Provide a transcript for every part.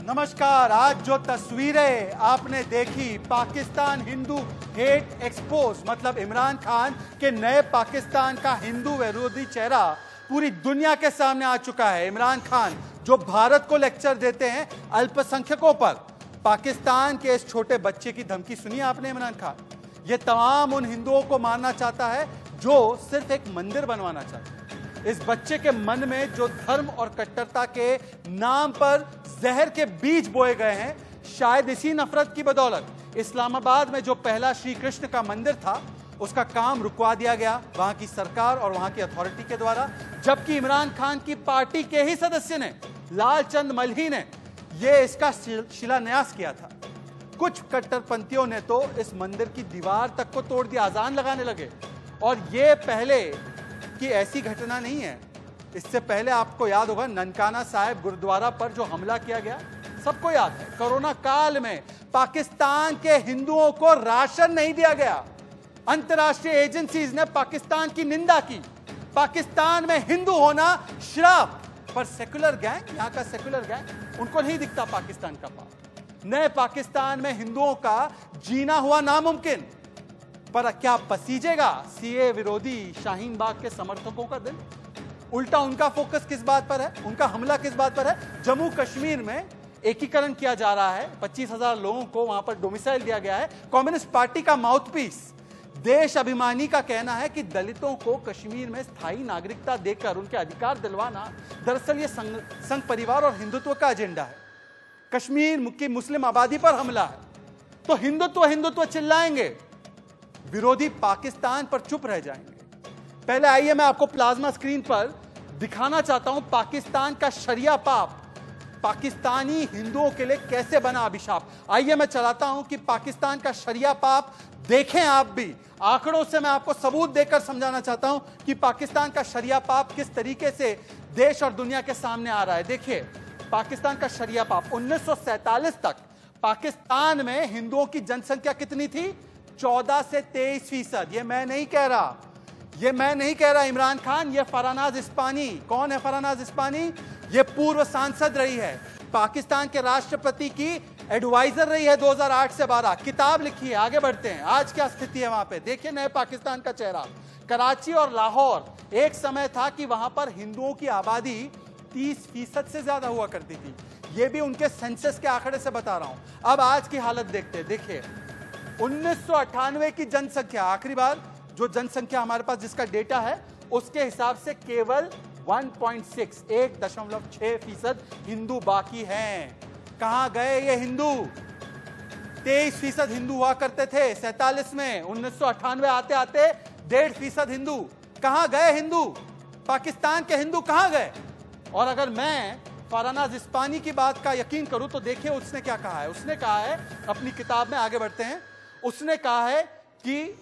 नमस्कार। आज जो तस्वीरें आपने देखी, पाकिस्तान हिंदू हेट एक्सपोज, मतलब इमरान खान के नए पाकिस्तान का हिंदू विरोधी चेहरा पूरी दुनिया के सामने आ चुका है। इमरान खान जो भारत को लेक्चर देते हैं अल्पसंख्यकों पर, पाकिस्तान के इस छोटे बच्चे की धमकी सुनी आपने। इमरान खान ये तमाम उन हिंदुओं को मारना चाहता है जो सिर्फ एक मंदिर बनवाना चाहते हैं। इस बच्चे के मन में जो धर्म और कट्टरता के नाम पर जहर के बीज बोए गए हैं, शायद इसी नफरत की बदौलत इस्लामाबाद में जो पहला श्री कृष्ण का मंदिर था उसका काम रुकवा दिया गया वहां की सरकार और वहां की अथॉरिटी के द्वारा, जबकि इमरान खान की पार्टी के ही सदस्य ने, लालचंद मल्ही ने यह इसका शिलान्यास किया था। कुछ कट्टरपंथियों ने तो इस मंदिर की दीवार तक को तोड़ दिया, अजान लगाने लगे। और यह पहले की ऐसी घटना नहीं है। इससे पहले आपको याद होगा ननकाना साहिब गुरुद्वारा पर जो हमला किया गया, सबको याद है। कोरोना काल में पाकिस्तान के हिंदुओं को राशन नहीं दिया गया। अंतर्राष्ट्रीय एजेंसीज ने पाकिस्तान की निंदा की। पाकिस्तान में हिंदू होना श्राप, पर सेकुलर गैंग, यहां का सेकुलर गैंग, उनको नहीं दिखता पाकिस्तान का पाप। नए पाकिस्तान में हिंदुओं का जीना हुआ नामुमकिन, पर क्या पसीजेगा सीए विरोधी शाहीन बाग के समर्थकों का दिल? उल्टा उनका फोकस किस बात पर है, उनका हमला किस बात पर है? जम्मू कश्मीर में एकीकरण किया जा रहा है, 25,000 लोगों को वहां पर डोमिसाइल दिया गया है। कम्युनिस्ट पार्टी का माउथपीस देश अभिमानी का कहना है कि दलितों को कश्मीर में स्थायी नागरिकता देकर उनके अधिकार दिलवाना दरअसल ये संघ परिवार और हिंदुत्व का एजेंडा है। कश्मीर की मुस्लिम आबादी पर हमला है तो हिंदुत्व हिंदुत्व चिल्लाएंगे, विरोधी पाकिस्तान पर चुप रह जाएंगे। पहले आइए मैं आपको प्लाज्मा स्क्रीन पर दिखाना चाहता हूं पाकिस्तान का शरिया पाप पाकिस्तानी हिंदुओं के लिए कैसे बना अभिशाप। आइए मैं चलाता हूं कि पाकिस्तान का शरिया पाप देखें आप भी। आंकड़ों से मैं आपको सबूत देकर समझाना चाहता हूं कि पाकिस्तान का शरिया पाप किस तरीके से देश और दुनिया के सामने आ रहा है। देखिए, पाकिस्तान का शरिया पाप 1947 तक पाकिस्तान में हिंदुओं की जनसंख्या कितनी थी? 14 से 23%। ये मैं नहीं कह रहा, ये मैं नहीं कह रहा इमरान खान, ये फरानाज इस्पानी। कौन है फरानाज इस्पानी? ये पूर्व सांसद रही है, पाकिस्तान के राष्ट्रपति की एडवाइजर रही है 2008 से 12, किताब लिखी है। आगे बढ़ते हैं, आज क्या स्थिति है वहां पे। देखिए नए पाकिस्तान का चेहरा। कराची और लाहौर एक समय था कि वहां पर हिंदुओं की आबादी 30% से ज्यादा हुआ करती थी। ये भी उनके सेंसस के आंकड़े से बता रहा हूं। अब आज की हालत देखते हैं। देखिए 1998 की जनसंख्या, आखिरी बार जो जनसंख्या हमारे पास जिसका डेटा है उसके हिसाब से केवल 1.6% हिंदू बाकी हैं। कहां गए ये हिंदू? 23% हिंदू हुआ करते थे 47 में, 1998 आते आते 1.5% हिंदू। कहां गए हिंदू? पाकिस्तान के हिंदू कहां गए? और अगर मैं फरानाज इस्पानी की बात का यकीन करूं तो देखिए उसने क्या कहा है। उसने कहा है अपनी किताब में, आगे बढ़ते हैं, उसने कहा है कि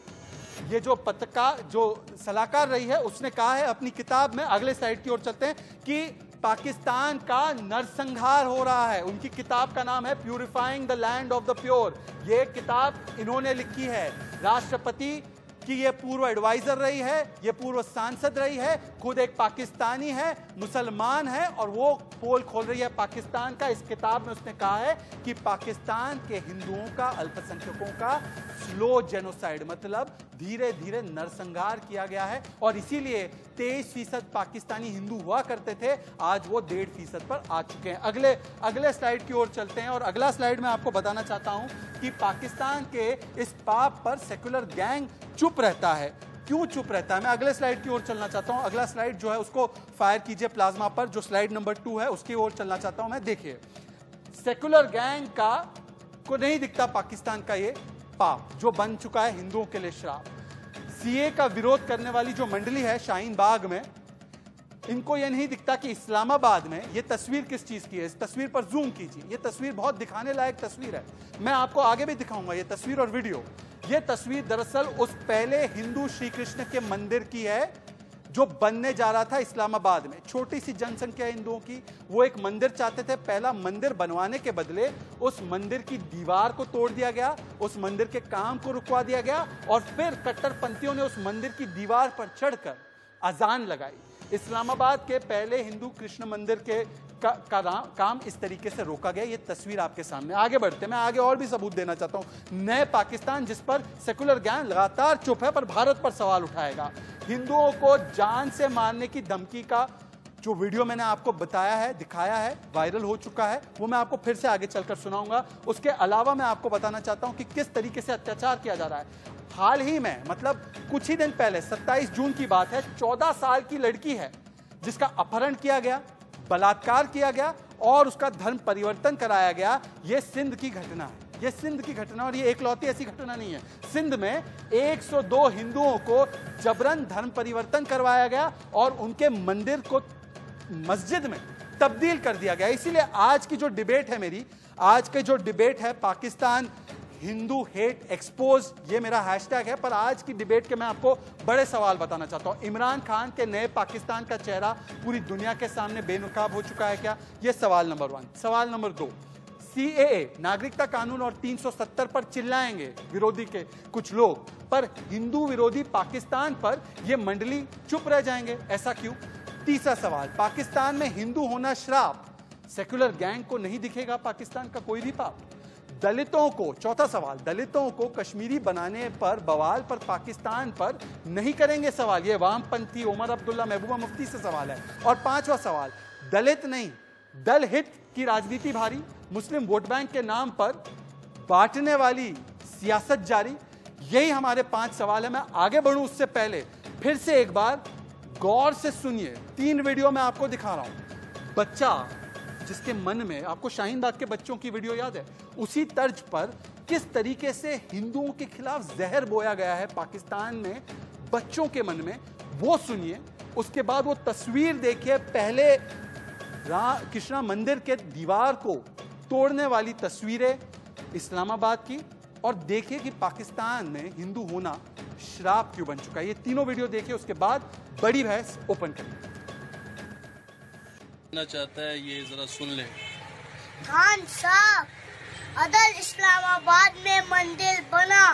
ये जो पत्रकार, जो सलाहकार रही है, उसने कहा है अपनी किताब में, अगले स्लाइड की ओर चलते हैं, कि पाकिस्तान का नरसंहार हो रहा है। उनकी किताब का नाम है purifying the land of the pure. ये किताब इन्होंने लिखी है। राष्ट्रपति कि ये पूर्व एडवाइजर रही है, ये पूर्व सांसद रही है, खुद एक पाकिस्तानी है, मुसलमान है, और वो पोल खोल रही है पाकिस्तान का। इस किताब में उसने कहा है कि पाकिस्तान के हिंदुओं का, अल्पसंख्यकों का स्लो जेनोसाइड, मतलब धीरे धीरे नरसंहार किया गया है। और इसीलिए 23% पाकिस्तानी हिंदू हुआ करते थे, आज वो 1.5% पर आ चुके हैं। अगले स्लाइड की ओर चलते हैं, और अगला स्लाइड में आपको बताना चाहता हूं कि पाकिस्तान के इस पाप पर सेकुलर गैंग चुप रहता है। क्यों चुप रहता है? मैं अगले स्लाइड की ओर चलना चाहता हूं। अगला स्लाइड जो है उसको फायर कीजिए प्लाज्मा पर, जो स्लाइड नंबर 2 है उसकी ओर चलना चाहता हूं मैं। देखिए सेकुलर गैंग का को नहीं दिखता पाकिस्तान का ये पाप जो बन चुका है हिंदुओं के लिए श्राप। सीए का विरोध करने वाली जो मंडली है शाहीन बाग में, इनको यह नहीं दिखता कि इस्लामाबाद में ये तस्वीर किस चीज की है। इस तस्वीर पर जूम कीजिए, ये तस्वीर बहुत दिखाने लायक तस्वीर है। मैं आपको आगे भी दिखाऊंगा ये तस्वीर और वीडियो। ये तस्वीर दरअसल उस पहले हिंदू श्री कृष्ण के मंदिर की है जो बनने जा रहा था इस्लामाबाद में। छोटी सी जनसंख्या हिंदुओं की, वो एक मंदिर चाहते थे। पहला मंदिर बनवाने के बदले उस मंदिर की दीवार को तोड़ दिया गया, उस मंदिर के काम को रुकवा दिया गया, और फिर कट्टरपंथियों ने उस मंदिर की दीवार पर चढ़कर अजान लगाई। इस्लामाबाद के पहले हिंदू कृष्ण मंदिर के काम इस तरीके से रोका गया। ये तस्वीर आपके सामने। आगे बढ़ते, मैं आगे और भी सबूत देना चाहता हूं। नए पाकिस्तान जिस पर सेकुलर गैंग लगातार चुप है पर भारत पर सवाल उठाएगा। हिंदुओं को जान से मारने की धमकी का जो वीडियो मैंने आपको बताया है, दिखाया है, वायरल हो चुका है, वो मैं आपको फिर से आगे चलकर सुनाऊंगा। उसके अलावा मैं आपको बताना चाहता हूं कि किस तरीके से अत्याचार किया जा रहा है। हाल ही में, मतलब कुछ ही दिन पहले, 27 जून की बात है, 14 साल की लड़की है जिसका अपहरण किया गया, बलात्कार किया गया और उसका धर्म परिवर्तन कराया गया। यह सिंध की घटना है, यह सिंध की घटना, और यह एकलौती ऐसी घटना नहीं है। सिंध में 102 हिंदुओं को जबरन धर्म परिवर्तन करवाया गया और उनके मंदिर को मस्जिद में तब्दील कर दिया गया। इसीलिए आज की जो डिबेट है मेरी, आज के जो डिबेट है पाकिस्तान हिंदू हेट एक्सपोज, ये मेरा हैशटैग है। पर आज की डिबेट के मैं आपको बड़े सवाल बताना चाहता हूं। इमरान खान के नए पाकिस्तान का चेहरा पूरी दुनिया के सामने बेनकाब हो चुका है क्या? ये सवाल नंबर 1। सवाल नंबर 2, CAA नागरिकता कानून और 370 पर चिल्लाएंगे विरोधी के कुछ लोग, पर हिंदू विरोधी पाकिस्तान पर यह मंडली चुप रह जाएंगे, ऐसा क्यों? तीसरा सवाल, पाकिस्तान में हिंदू होना श्राप, सेक्युलर गैंग को नहीं दिखेगा पाकिस्तान का कोई भी पाप? दलितों को, चौथा सवाल, दलितों को कश्मीरी बनाने पर, बवाल पर, पाकिस्तान पर नहीं करेंगे सवाल? ये वामपंथी उमर अब्दुल्ला, महबूबा मुफ्ती से सवाल है। और पांचवा सवाल, दलित नहीं दल हित की राजनीति भारी, मुस्लिम वोट बैंक के नाम पर बांटने वाली सियासत जारी। यही हमारे 5 सवाल है। मैं आगे बढ़ूं उससे पहले फिर से एक बार गौर से सुनिए। 3 वीडियो मैं आपको दिखा रहा हूं। बच्चा जिसके मन में, आपको शाहीन बाग के बच्चों की वीडियो याद है, उसी तर्ज पर किस तरीके से हिंदुओं के खिलाफ जहर बोया गया है पाकिस्तान में बच्चों के मन में, वो सुनिए। उसके बाद वो तस्वीर देखिए, पहले कृष्णा मंदिर के दीवार को तोड़ने वाली तस्वीरें इस्लामाबाद की, और देखिए कि पाकिस्तान में हिंदू होना श्राप क्यों बन चुका है। ये तीनों वीडियो देखिए, उसके बाद बड़ी बहस ओपन करिए। चाहता है ये जरा सुन ले। खान साहब, अदल इस्लामाबाद में मंदिर बना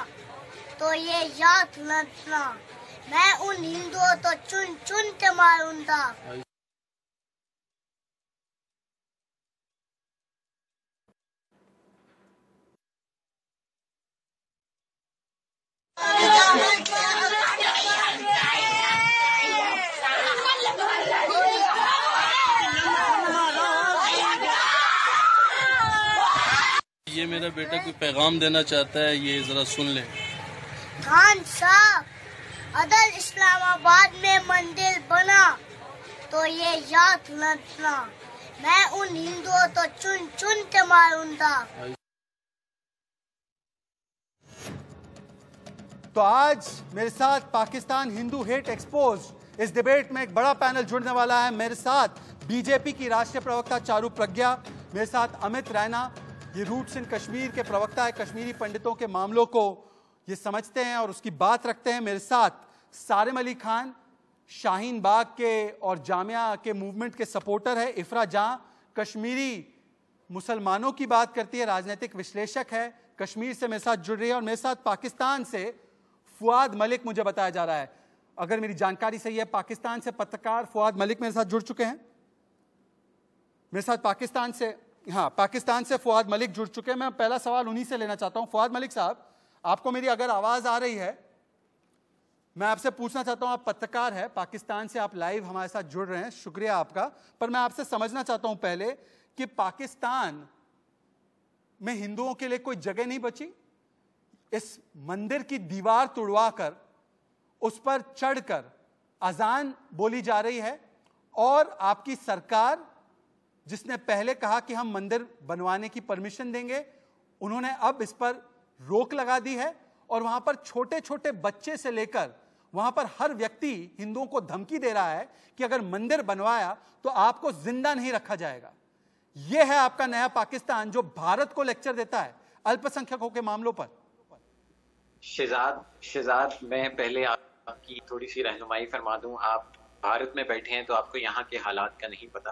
तो ये याद रखना, मैं उन हिंदुओं तो चुन चुन के मारूंगा। ये मेरा बेटा कोई पैगाम देना चाहता है, ये जरा सुन ले। खान साहब, अदल इस्लामाबाद में मंदिर बना तो ये याद रखना, मैं उन हिंदुओं तो चुन चुन के मारूंगा। तो आज मेरे साथ पाकिस्तान हिंदू हेट एक्सपोज इस डिबेट में एक बड़ा पैनल जुड़ने वाला है। मेरे साथ बीजेपी की राष्ट्रीय प्रवक्ता चारू प्रज्ञा, मेरे साथ अमित रैना, ये रूट्स इन कश्मीर के प्रवक्ता है, कश्मीरी पंडितों के मामलों को ये समझते हैं और उसकी बात रखते हैं। मेरे साथ सारिम अली खान, शाहीन बाग के और जामिया के मूवमेंट के सपोर्टर है। इफ्रा जां, कश्मीरी मुसलमानों की बात करती है, राजनीतिक विश्लेषक है, कश्मीर से मेरे साथ जुड़ रही है। और मेरे साथ पाकिस्तान से फुआद मलिक, मुझे बताया जा रहा है, अगर मेरी जानकारी सही है, पाकिस्तान से पत्रकार फुआद मलिक मेरे साथ जुड़ चुके हैं। मेरे साथ पाकिस्तान से फुआद मलिक जुड़ चुके हैं। मैं पहला सवाल उन्हीं से लेना चाहता हूं। फुआद मलिक साहब, आपको मेरी अगर आवाज आ रही है, मैं आपसे पूछना चाहता हूं, आप पत्रकार हैं, पाकिस्तान से आप लाइव हमारे साथ जुड़ रहे हैं, शुक्रिया आपका। पर मैं आपसे समझना चाहता हूं पहले कि पाकिस्तान में हिंदुओं के लिए कोई जगह नहीं बची। इस मंदिर की दीवार तुड़वाकर उस पर चढ़कर अजान बोली जा रही है, और आपकी सरकार जिसने पहले कहा कि हम मंदिर बनवाने की परमिशन देंगे, उन्होंने अब इस पर रोक लगा दी है। और वहां पर छोटे छोटे बच्चे से लेकर वहां पर हर व्यक्ति हिंदुओं को धमकी दे रहा है कि अगर मंदिर बनवाया तो आपको जिंदा नहीं रखा जाएगा। यह है आपका नया पाकिस्तान जो भारत को लेक्चर देता है अल्पसंख्यकों के मामलों पर। शिजाद, मैं पहले आपकी थोड़ी सी रहनुमाई फरमा दूं। आप भारत में बैठे हैं तो आपको यहाँ के हालात का नहीं पता।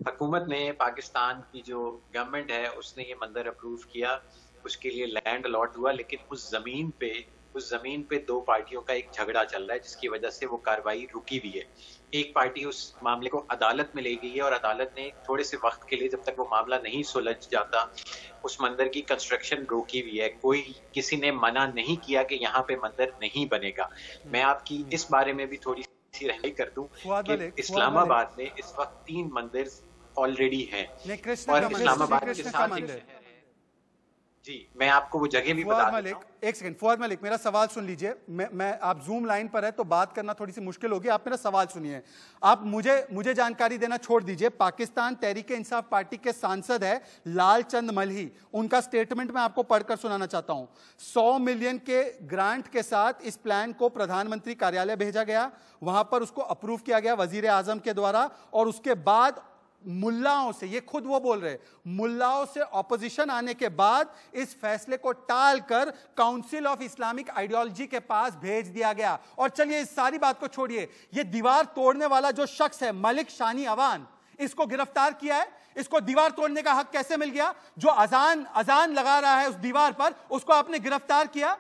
हुकूमत ने, पाकिस्तान की जो गवर्नमेंट है, उसने ये मंदिर अप्रूव किया, उसके लिए लैंड अलॉट हुआ, लेकिन उस जमीन पे 2 पार्टियों का एक झगड़ा चल रहा है, जिसकी वजह से वो कार्रवाई रुकी हुई है। एक पार्टी उस मामले को अदालत में ले गई है और अदालत ने थोड़े से वक्त के लिए, जब तक वो मामला नहीं सुलझ जाता, उस मंदिर की कंस्ट्रक्शन रोकी हुई है। कोई किसी ने मना नहीं किया कि यहाँ पे मंदिर नहीं बनेगा। मैं आपकी इस बारे में भी थोड़ी सी रहनुमाई कर दूं कि इस्लामाबाद में इस वक्त 3 मंदिर ऑलरेडी हैं और इस्लामाबाद के साथ जी मैं आपको वो जगह भी बता देता हूं। एक सेकंड, फुआद मलिक, मेरा सवाल सुन लीजिए। मैं आप जूम लाइन पर है तो बात करना थोड़ी सी मुश्किल होगी, आप मेरा सवाल सुनिए। आप मुझे जानकारी देना छोड़ दीजिए। पाकिस्तान तहरीक इंसाफ पार्टी के सांसद है लालचंद मल्ही, उनका स्टेटमेंट मैं आपको पढ़कर सुनाना चाहता हूं। 100 मिलियन के ग्रांट के साथ इस प्लान को प्रधानमंत्री कार्यालय भेजा गया, वहां पर उसको अप्रूव किया गया वजीर आजम के द्वारा, और उसके बाद मुल्लाओं से, ये खुद वो बोल रहे, मुल्लाओं से ऑपोजिशन आने के बाद इस फैसले को टालकर काउंसिल ऑफ इस्लामिक आइडियोलॉजी के पास भेज दिया गया। और चलिए इस सारी बात को छोड़िए, ये दीवार तोड़ने वाला जो शख्स है मलिक शानी अवान, इसको गिरफ्तार किया है। इसको दीवार तोड़ने का हक कैसे मिल गया? जो अजान लगा रहा है उस दीवार पर, उसको आपने गिरफ्तार किया।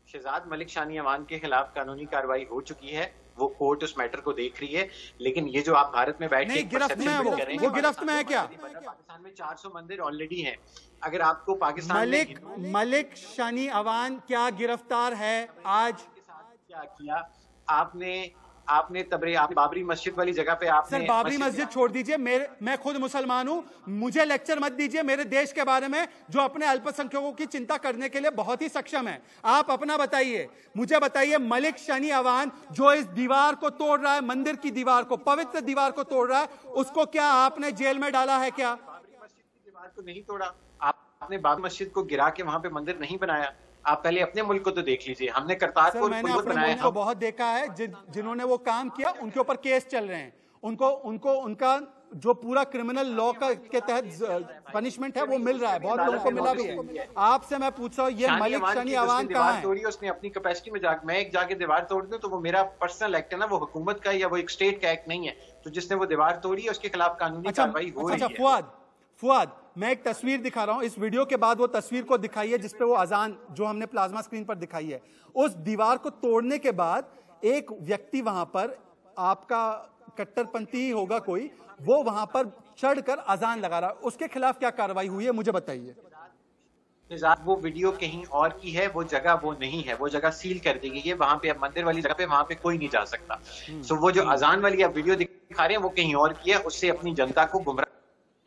शहजाद मलिक शानी अवान के खिलाफ कानूनी कार्रवाई हो चुकी है, वो कोर्ट उस मैटर को देख रही है। लेकिन ये जो आप भारत में बैठे नहीं, गिरफ्त में है वो गिरफ्त में है क्या? पाकिस्तान में 400 मंदिर ऑलरेडी हैं। अगर आपको पाकिस्तान मलिक शानी अवान क्या गिरफ्तार है आज? क्या किया आपने बाबरी मस्जिद वाली जगह पे आपने सर बाबरी मस्जिद छोड़ दीजिए, मैं खुद मुसलमान हूं, मुझे लेक्चर मत दीजिए मेरे देश के बारे में जो अपने अल्पसंख्यकों की चिंता करने के लिए बहुत ही सक्षम है। आप अपना बताइए, मुझे बताइए मलिक शानी अवान जो इस दीवार को तोड़ रहा है, मंदिर की दीवार को, पवित्र दीवार को तोड़ रहा है, उसको क्या आपने जेल में डाला है क्या? बाबरी मस्जिद की दीवार को नहीं तोड़ा, आपने बाबरी मस्जिद को गिरा के वहां पे मंदिर नहीं बनाया। आप पहले अपने मुल्क को तो देख लीजिए। हमने करतारपुर मैंने अपने मुल्क को बहुत देखा है, जिन्होंने वो काम किया उनके ऊपर केस चल रहे हैं, उनको उनका जो पूरा क्रिमिनल लॉ के तहत पनिशमेंट है वो मिल रहा है, बहुत लोगों को मिला भी है। आपसे मैं पूछ रहा हूँ ये मलिक शानी अवान कहाँ है? तोड़ी उसने अपनी कैपेसिटी में मैं एक जाके दीवार तोड़ दूं तो वो मेरा पर्सनल एक्ट है ना, वो हुकूमत का या वो एक स्टेट का एक्ट नहीं है। तो जिसने वो दीवार तोड़ी है उसके खिलाफ कानूनी कार्रवाई हो रही है। फुआद, मैं एक तस्वीर दिखा रहा हूं, इस वीडियो के बाद वो तस्वीर को दिखाइए जिसपे वो अजान जो हमने प्लाज्मा स्क्रीन पर दिखाई है। उस दीवार को तोड़ने के बाद एक व्यक्ति वहां पर, आपका कट्टरपंथी होगा कोई, वो वहां पर चढ़कर अजान लगा रहा है, उसके खिलाफ क्या कार्रवाई हुई है मुझे बताइए। वो वीडियो कहीं और की है, वो जगह वो नहीं है, वो जगह सील कर दी गई है। वहां पे मंदिर वाली जगह पे वहां पे कोई नहीं जा सकता। सो वो जो अजान वाली आप वीडियो दिखा रहे हैं वो कहीं और की है, उससे अपनी जनता को गुमराह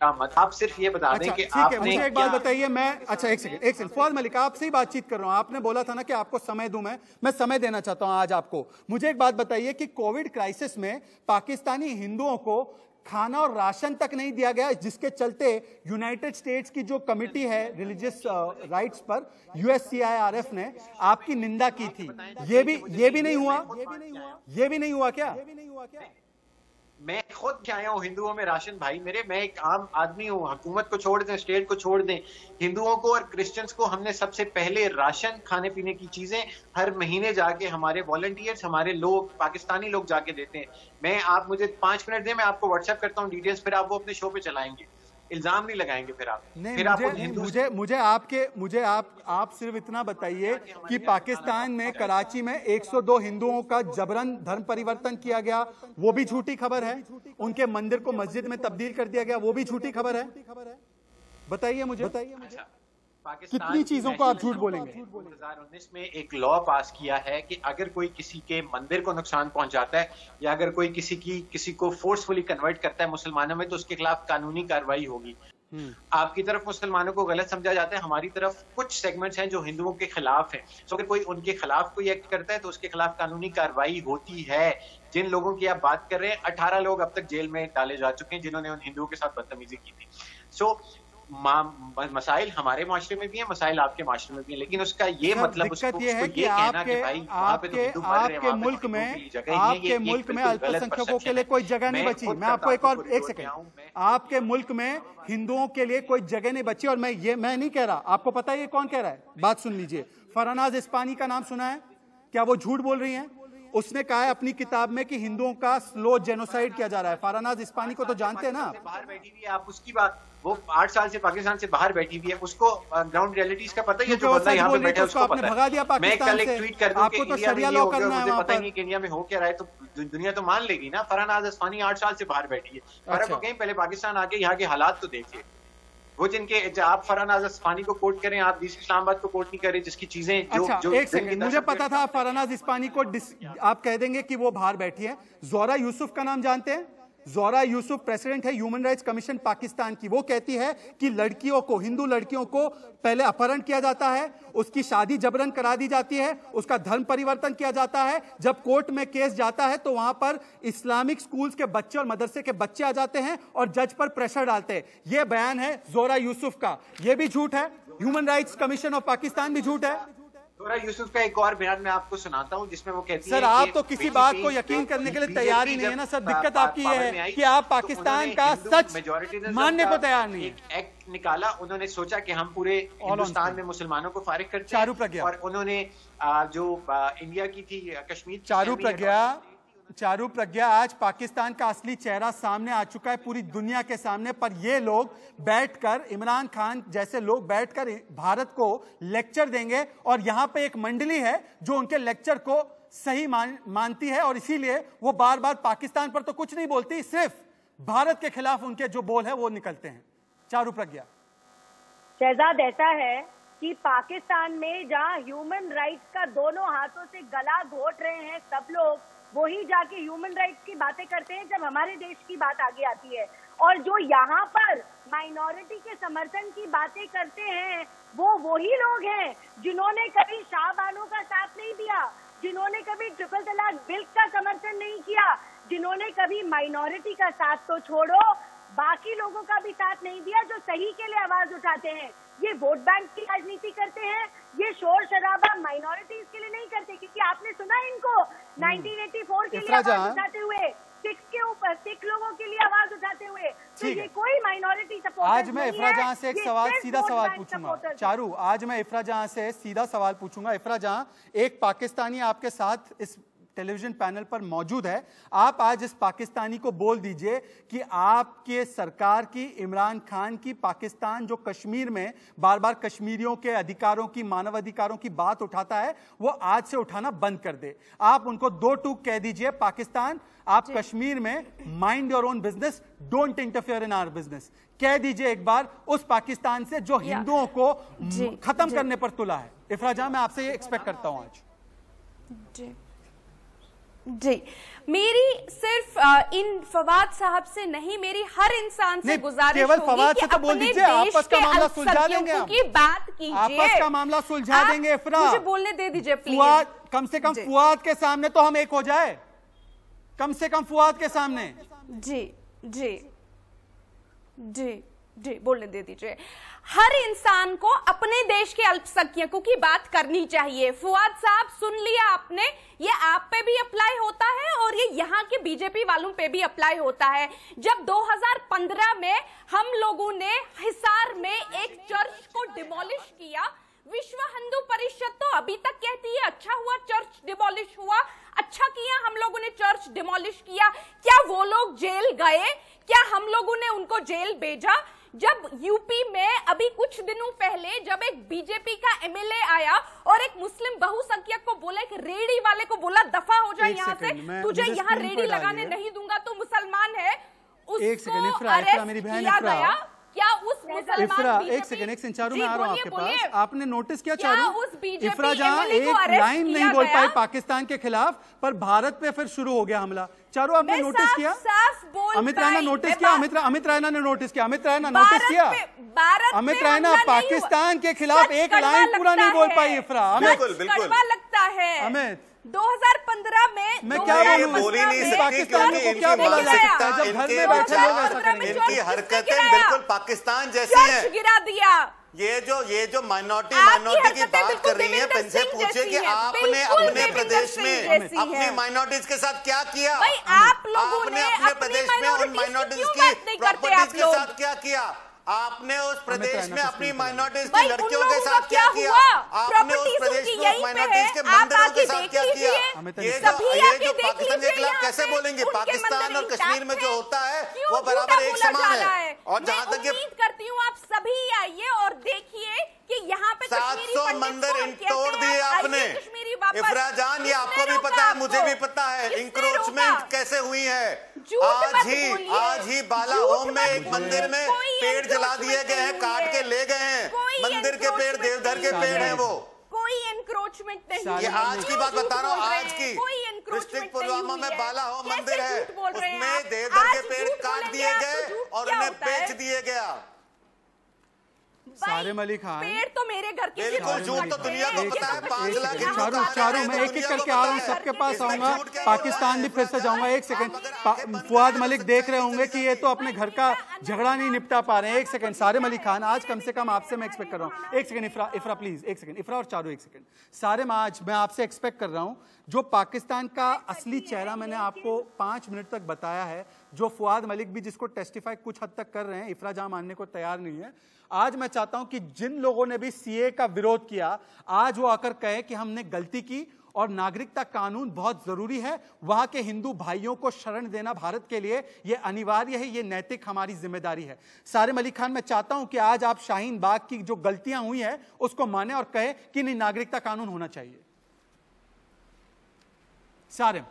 मत। आप सिर्फ ये बता दें कि आपने मुझे एक बात बताइए। एक सेकंड फुआद मलिक, आपसे ही बातचीत कर रहा हूं। आपने बोला था ना कि आपको समय दूं, मैं समय देना चाहता हूं आज आपको। मुझे एक बात बताइए कि कोविड क्राइसिस में पाकिस्तानी हिंदुओं को खाना और राशन तक नहीं दिया गया, जिसके चलते यूनाइटेड स्टेट्स की जो कमिटी है रिलीजियस राइट्स पर, USCIRF ने आपकी निंदा की थी। ये भी नहीं हुआ क्या? मैं खुद आया हूँ हिंदुओं में राशन भाई मेरे, मैं एक आम आदमी हूँ। हुकूमत को छोड़ दें, स्टेट को छोड़ दें, हिंदुओं को और क्रिश्चियंस को हमने सबसे पहले राशन, खाने पीने की चीजें हर महीने जाके हमारे वॉलंटियर्स, हमारे लोग, पाकिस्तानी लोग जाके देते हैं। आप मुझे 5 मिनट दें, मैं आपको व्हाट्सएप करता हूँ डिटेल्स, फिर आप वो अपने शो पे चलाएंगे, इल्जाम नहीं लगाएंगे फिर आप। मुझे आप सिर्फ इतना बताइए कि पाकिस्तान में कराची में 102 हिंदुओं का जबरन धर्म परिवर्तन किया गया, वो भी झूठी खबर है। उनके मंदिर को मस्जिद में तब्दील कर दिया गया, वो भी झूठी खबर है। बताइए मुझे कितनी चीजों को आप झूठ बोलेंगे? 2019 में एक लॉ पास किया है कि अगर कोई किसी के मंदिर को नुकसान पहुंचाता है या अगर कोई किसी को फोर्सफुली कन्वर्ट करता है मुसलमानों में, तो उसके खिलाफ कानूनी कार्रवाई होगी। आपकी तरफ मुसलमानों को गलत समझा जाता है, हमारी तरफ कुछ सेगमेंट्स हैं जो हिंदुओं के खिलाफ हैं। तो अगर कोई उनके खिलाफ कोई एक्ट करता है तो उसके खिलाफ कानूनी कार्रवाई होती है। जिन लोगों की आप बात कर रहे हैं, 18 लोग अब तक जेल में डाले जा चुके हैं जिन्होंने उन हिंदुओं के साथ बदतमीजी की थी। सो मसाइल हमारे माशरे में भी है, मसाइल आपके माशरे में भी है, लेकिन उसका ये मतलब दिक्कत ये है कि आपके मुल्क में अल्पसंख्यकों के लिए कोई जगह नहीं बची। मैं आपको एक सेकंड, आपके मुल्क में हिंदुओं के लिए कोई जगह नहीं बची। और मैं नहीं कह रहा, आपको पता है ये कौन कह रहा है? बात सुन लीजिए, फरनाज इस्पानी का नाम सुना है क्या? वो झूठ बोल रही हैं। उसने कहा है अपनी किताब में कि हिंदुओं का स्लो जेनोसाइड किया जा रहा है। फरहानाज इस्पानी को तो जानते हैं ना, बाहर बैठी हुई है आप, उसकी बात, वो 8 साल से पाकिस्तान से बाहर बैठी हुई है, उसको ग्राउंड रियलिटीज का पता ही है, जो बंदा यहाँ पे बैठा है उसको पता है। भगा दिया पाकिस्तान मैं कल एक ट्वीट कर दूं कि तो इंडिया में ये लॉ हो गया, करना है, मुझे पता ही नहीं कि इंडिया में हो क्या रहा है, तो दुनिया तो मान लेगी ना। फरहानाज इस्पानी 8 साल से बाहर बैठी है, फर्क हो गए, पहले पाकिस्तान आके यहाँ के हालात तो देखिए। वो जिनके आप फरहानाज इस्पानी को कोट करें, आप डीसी इस्लामाबाद को कोट नहीं करें, जिसकी चीजें जो एक सेकंड, मुझे पता था फरहानाज इस्पानी को आप कह देंगे कि वो बाहर बैठी है। जोरा यूसुफ का नाम जानते हैं? जोरा यूसुफ प्रेसिडेंट है ह्यूमन राइट्स कमीशन पाकिस्तान की। वो कहती है कि लड़कियों को, हिंदू लड़कियों को पहले अपहरण किया जाता है, उसकी शादी जबरन करा दी जाती है, उसका धर्म परिवर्तन किया जाता है। जब कोर्ट में केस जाता है तो वहां पर इस्लामिक स्कूल्स के बच्चे और मदरसे के बच्चे आ जाते हैं और जज पर प्रेशर डालते हैं। यह बयान है जोरा यूसुफ का, यह भी झूठ है। Human rights commission of Pakistan भी झूठ है। जोरा यूसुफ का एक और बयान मैं आपको सुनाता हूं, जिसमें वो कहती है सर आप तो किसी बात को यकीन करने के लिए तैयार ही नहीं है ना सर। दिक्कत आपकी है कि आप पाकिस्तान का सच मानने को तैयार नहीं है। एक एक्ट निकाला, उन्होंने सोचा कि हम पूरे हिंदुस्तान में मुसलमानों को फारिग करते हैं। चारू प्रज्ञा, और उन्होंने जो इंडिया की थी कश्मीर, चारू प्रज्ञा आज पाकिस्तान का असली चेहरा सामने आ चुका है पूरी दुनिया के सामने। पर ये लोग बैठकर, इमरान खान जैसे लोग बैठकर भारत को लेक्चर देंगे और यहां पे एक मंडली है जो उनके लेक्चर को सही मानती है और इसीलिए वो बार बार पाकिस्तान पर तो कुछ नहीं बोलती, सिर्फ भारत के खिलाफ उनके जो बोल है वो निकलते हैं। चारू प्रज्ञा, शहजाद, ऐसा है कि पाकिस्तान में जहां ह्यूमन राइट्स का दोनों हाथों से गला घोट रहे हैं सब लोग, वही जाके ह्यूमन राइट्स की बातें करते हैं जब हमारे देश की बात आगे आती है। और जो यहाँ पर माइनॉरिटी के समर्थन की बातें करते हैं वो वही लोग हैं जिन्होंने कभी शाह बानो का साथ नहीं दिया, जिन्होंने कभी ट्रिपल तलाक बिल का समर्थन नहीं किया, जिन्होंने कभी माइनॉरिटी का साथ तो छोड़ो बाकी लोगों का भी साथ नहीं दिया जो सही के लिए आवाज उठाते हैं। ये वोट बैंक की राजनीति करते हैं, ये शोर शराबा माइनॉरिटीज के लिए नहीं करते, क्योंकि आपने सुना इनको 1984 के लिए आवाज उठाते हुए, सिख लोगों के लिए आवाज उठाते हुए, तो ये कोई माइनॉरिटी सपोर्ट। आज मैं इफ्रा जहां से एक सीधा सवाल पूछूंगा। चारू, आज मैं इफ्रा जहां से सीधा सवाल पूछूंगा। इफ्रा जहां, एक पाकिस्तानी आपके साथ इस टेलीविजन पैनल पर मौजूद है, आप आज इस पाकिस्तानी को बोल दीजिए कि आपके सरकार की, इमरान खान की, पाकिस्तान जो कश्मीर में बार बार कश्मीरियों के अधिकारों की, मानव अधिकारों की बात उठाता है, वो आज से उठाना बंद कर दे। आप उनको 2 टूक कह दीजिए, पाकिस्तान आप कश्मीर में mind your own business, don't interfere in our business, कह दीजिए एक बार उस पाकिस्तान से जो हिंदुओं को खत्म करने पर तुला है। इफ्रा जहां, मैं आपसे ये एक्सपेक्ट करता हूं आज। जी, मेरी सिर्फ इन फवाद साहब से नहीं, मेरी हर इंसान से गुजारिश केवल होगी फवाद कि से तो बोल अपने दीजिए, आपस का मामला सुलझा देंगे हम। की बात कीजिए, आपस का मामला सुलझा देंगे। इफ्रा, मुझे बोलने दे दीजिए प्लीज। फुआद, कम से कम फुआद के सामने तो हम एक हो जाए, कम से कम फुआद के सामने। जी जी जी जी, बोलने दे दीजिए। हर इंसान को अपने देश के अल्पसंख्यकों की बात करनी चाहिए। फुआद साहब, सुन लिया आपने, ये आप पे भी अप्लाई होता है और ये यहाँ के बीजेपी वालों पे भी अप्लाई होता है। जब 2015 में हम लोगों ने हिसार में एक चर्च को डिमोलिश किया, विश्व हिंदू परिषद तो अभी तक कहती है अच्छा हुआ चर्च डिमोलिश हुआ, अच्छा किया हम लोगों ने चर्च डिमोलिश किया। क्या वो लोग जेल गए? क्या हम लोगों ने उनको जेल भेजा? जब यूपी में अभी कुछ दिनों पहले जब एक बीजेपी का एमएलए आया और एक मुस्लिम बहुसंख्यक को बोला, एक रेडी वाले को बोला दफा हो जाए यहाँ से, तुझे यहाँ रेडी लगाने नहीं दूंगा, तो मुसलमान है, उसको अरेस्ट किया गया। क्या उस मुसलमान एक सेकंड चारू, मैं आ रहा हूँ आपके पास। आपने नोटिस किया चारू, इफ्रा जहां एक लाइन नहीं बोल पाई पाकिस्तान के खिलाफ, पर भारत पे फिर शुरू हो गया हमला। चारू, आपने नोटिस किया? अमित रैना नोटिस किया? अमित रैना ने नोटिस किया? अमित रैना नोटिस किया? अमित रैना पाकिस्तान के खिलाफ एक लाइन पूरा नहीं बोल पाई। इफ्रा, बिल्कुल लगता है। अमित, 2015 में मैं क्या बोलूं, पाकिस्तान को क्या बोला जा सकता है जब घर में बैठे लोग ऐसा करेंगे? इनकी हरकतें बिल्कुल पाकिस्तान जैसी हैं। गिरा दिया। ये जो माइनॉरिटी की बात कर रही है, इनसे पूछे कि आपने अपने प्रदेश में अपनी माइनॉरिटीज के साथ क्या किया? आप लोगों ने अपने प्रदेश में उन माइनॉरिटीज की प्रॉपर्टीज के साथ क्या किया? आपने उस प्रदेश में अपनी माइनॉरिटीज की लड़कियों के साथ क्या किया? आपने उस प्रदेश में माइनॉरिटीज के मंदिरों के साथ क्या किया? ये जो पाकिस्तान के खिलाफ कैसे बोलेंगे? पाकिस्तान और कश्मीर में जो होता है वो बराबर एक समान है। और जहां तक उम्मीद करती हूँ आप सभी आइए और देखिए कि यहाँ पे 700 मंदिर तोड़ दिए आपने। इफ्रा जान, ये आपको भी पता है, मुझे भी पता है इंक्रोचमेंट कैसे हुई है। आज ही बाला होम में एक मंदिर में पेड़ जला दिए गए हैं, काट के ले गए हैं। मंदिर के पेड़ देवदार के पेड़ हैं वो। कोई एनक्रोचमेंट नहीं। ये आज की बात बता रहा हूँ, आज की। डिस्ट्रिक्ट पुलवामा में बाला होम मंदिर है, उसमें देवदार के पेड़ काट दिए गए और उन्हें बेच दिए गया। सारिम अली खान, पेड़ तो मेरे घर के बिल्कुल झूठ, तो दुनिया को पता है। 5 लाख चारों मैं एक एक करके आ रहा हूँ, सबके पास आऊंगा। पाकिस्तान भी फिर से जाऊंगा। एक सेकंड, फुआद मलिक देख रहे होंगे कि ये तो अपने घर का झगड़ा नहीं निपटा पा रहे हैं। एक सेकंड सारिम अली खान, आज कम से कम आपसे मैं एक्सपेक्ट कर रहा हूँ। एक सेकंड इफ्रा प्लीज, एक सेकंड इफ्रा और चारों एक सेकंड। सारिम, आज मैं आपसे एक्सपेक्ट कर रहा हूँ, जो पाकिस्तान का असली चेहरा मैंने आपको 5 मिनट तक बताया है, जो फुआद मलिक भी जिसको टेस्टिफाई कुछ हद तक कर रहे हैं, इफ्रा जहां मानने को तैयार नहीं है। आज मैं चाहता हूं कि जिन लोगों ने भी सीए का विरोध किया, आज वो आकर कहे कि हमने गलती की और नागरिकता कानून बहुत जरूरी है। वहां के हिंदू भाइयों को शरण देना भारत के लिए ये अनिवार्य है, ये नैतिक हमारी जिम्मेदारी है। सारिम अली खान, मैं चाहता हूं कि आज आप शाहीन बाग की जो गलतियां हुई है उसको माने और कहे कि नहीं, नागरिकता कानून होना चाहिए। सारिम।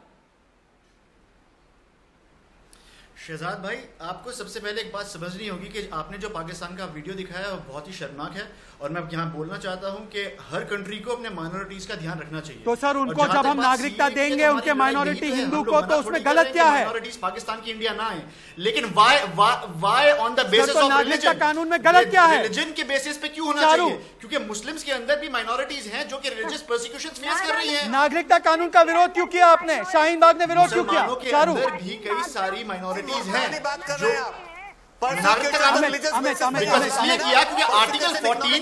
शहजाद भाई, आपको सबसे पहले एक बात समझनी होगी कि आपने जो पाकिस्तान का वीडियो दिखाया है वो बहुत ही शर्मनाक है। और मैं यहाँ बोलना चाहता हूँ कि हर कंट्री को अपने माइनॉरिटीज का ध्यान रखना चाहिए। तो सर, उनको जब हम नागरिकता देंगे उनके माइनॉरिटी हिंदू को, तो उसमें गलत क्या है? माइनॉरिटीज पाकिस्तान की इंडिया ना है, लेकिन why on the basis of नागरिकता कानून में गलत क्या है? रिलीजन के बेसिस पे क्यों होना चाहिए? क्योंकि मुस्लिम्स के अंदर भी माइनॉरिटीज हैं जो कि रिलीजियस परसिक्यूशन फेस कर रही है। नागरिकता कानून का विरोध क्यों किया आपने? शाहीन बाग ने विरोध क्यों किया? के अंदर भी कई सारी माइनॉरिटीज हैं जो नागरिकता कानून इसलिए किया क्योंकि आर्टिकल 15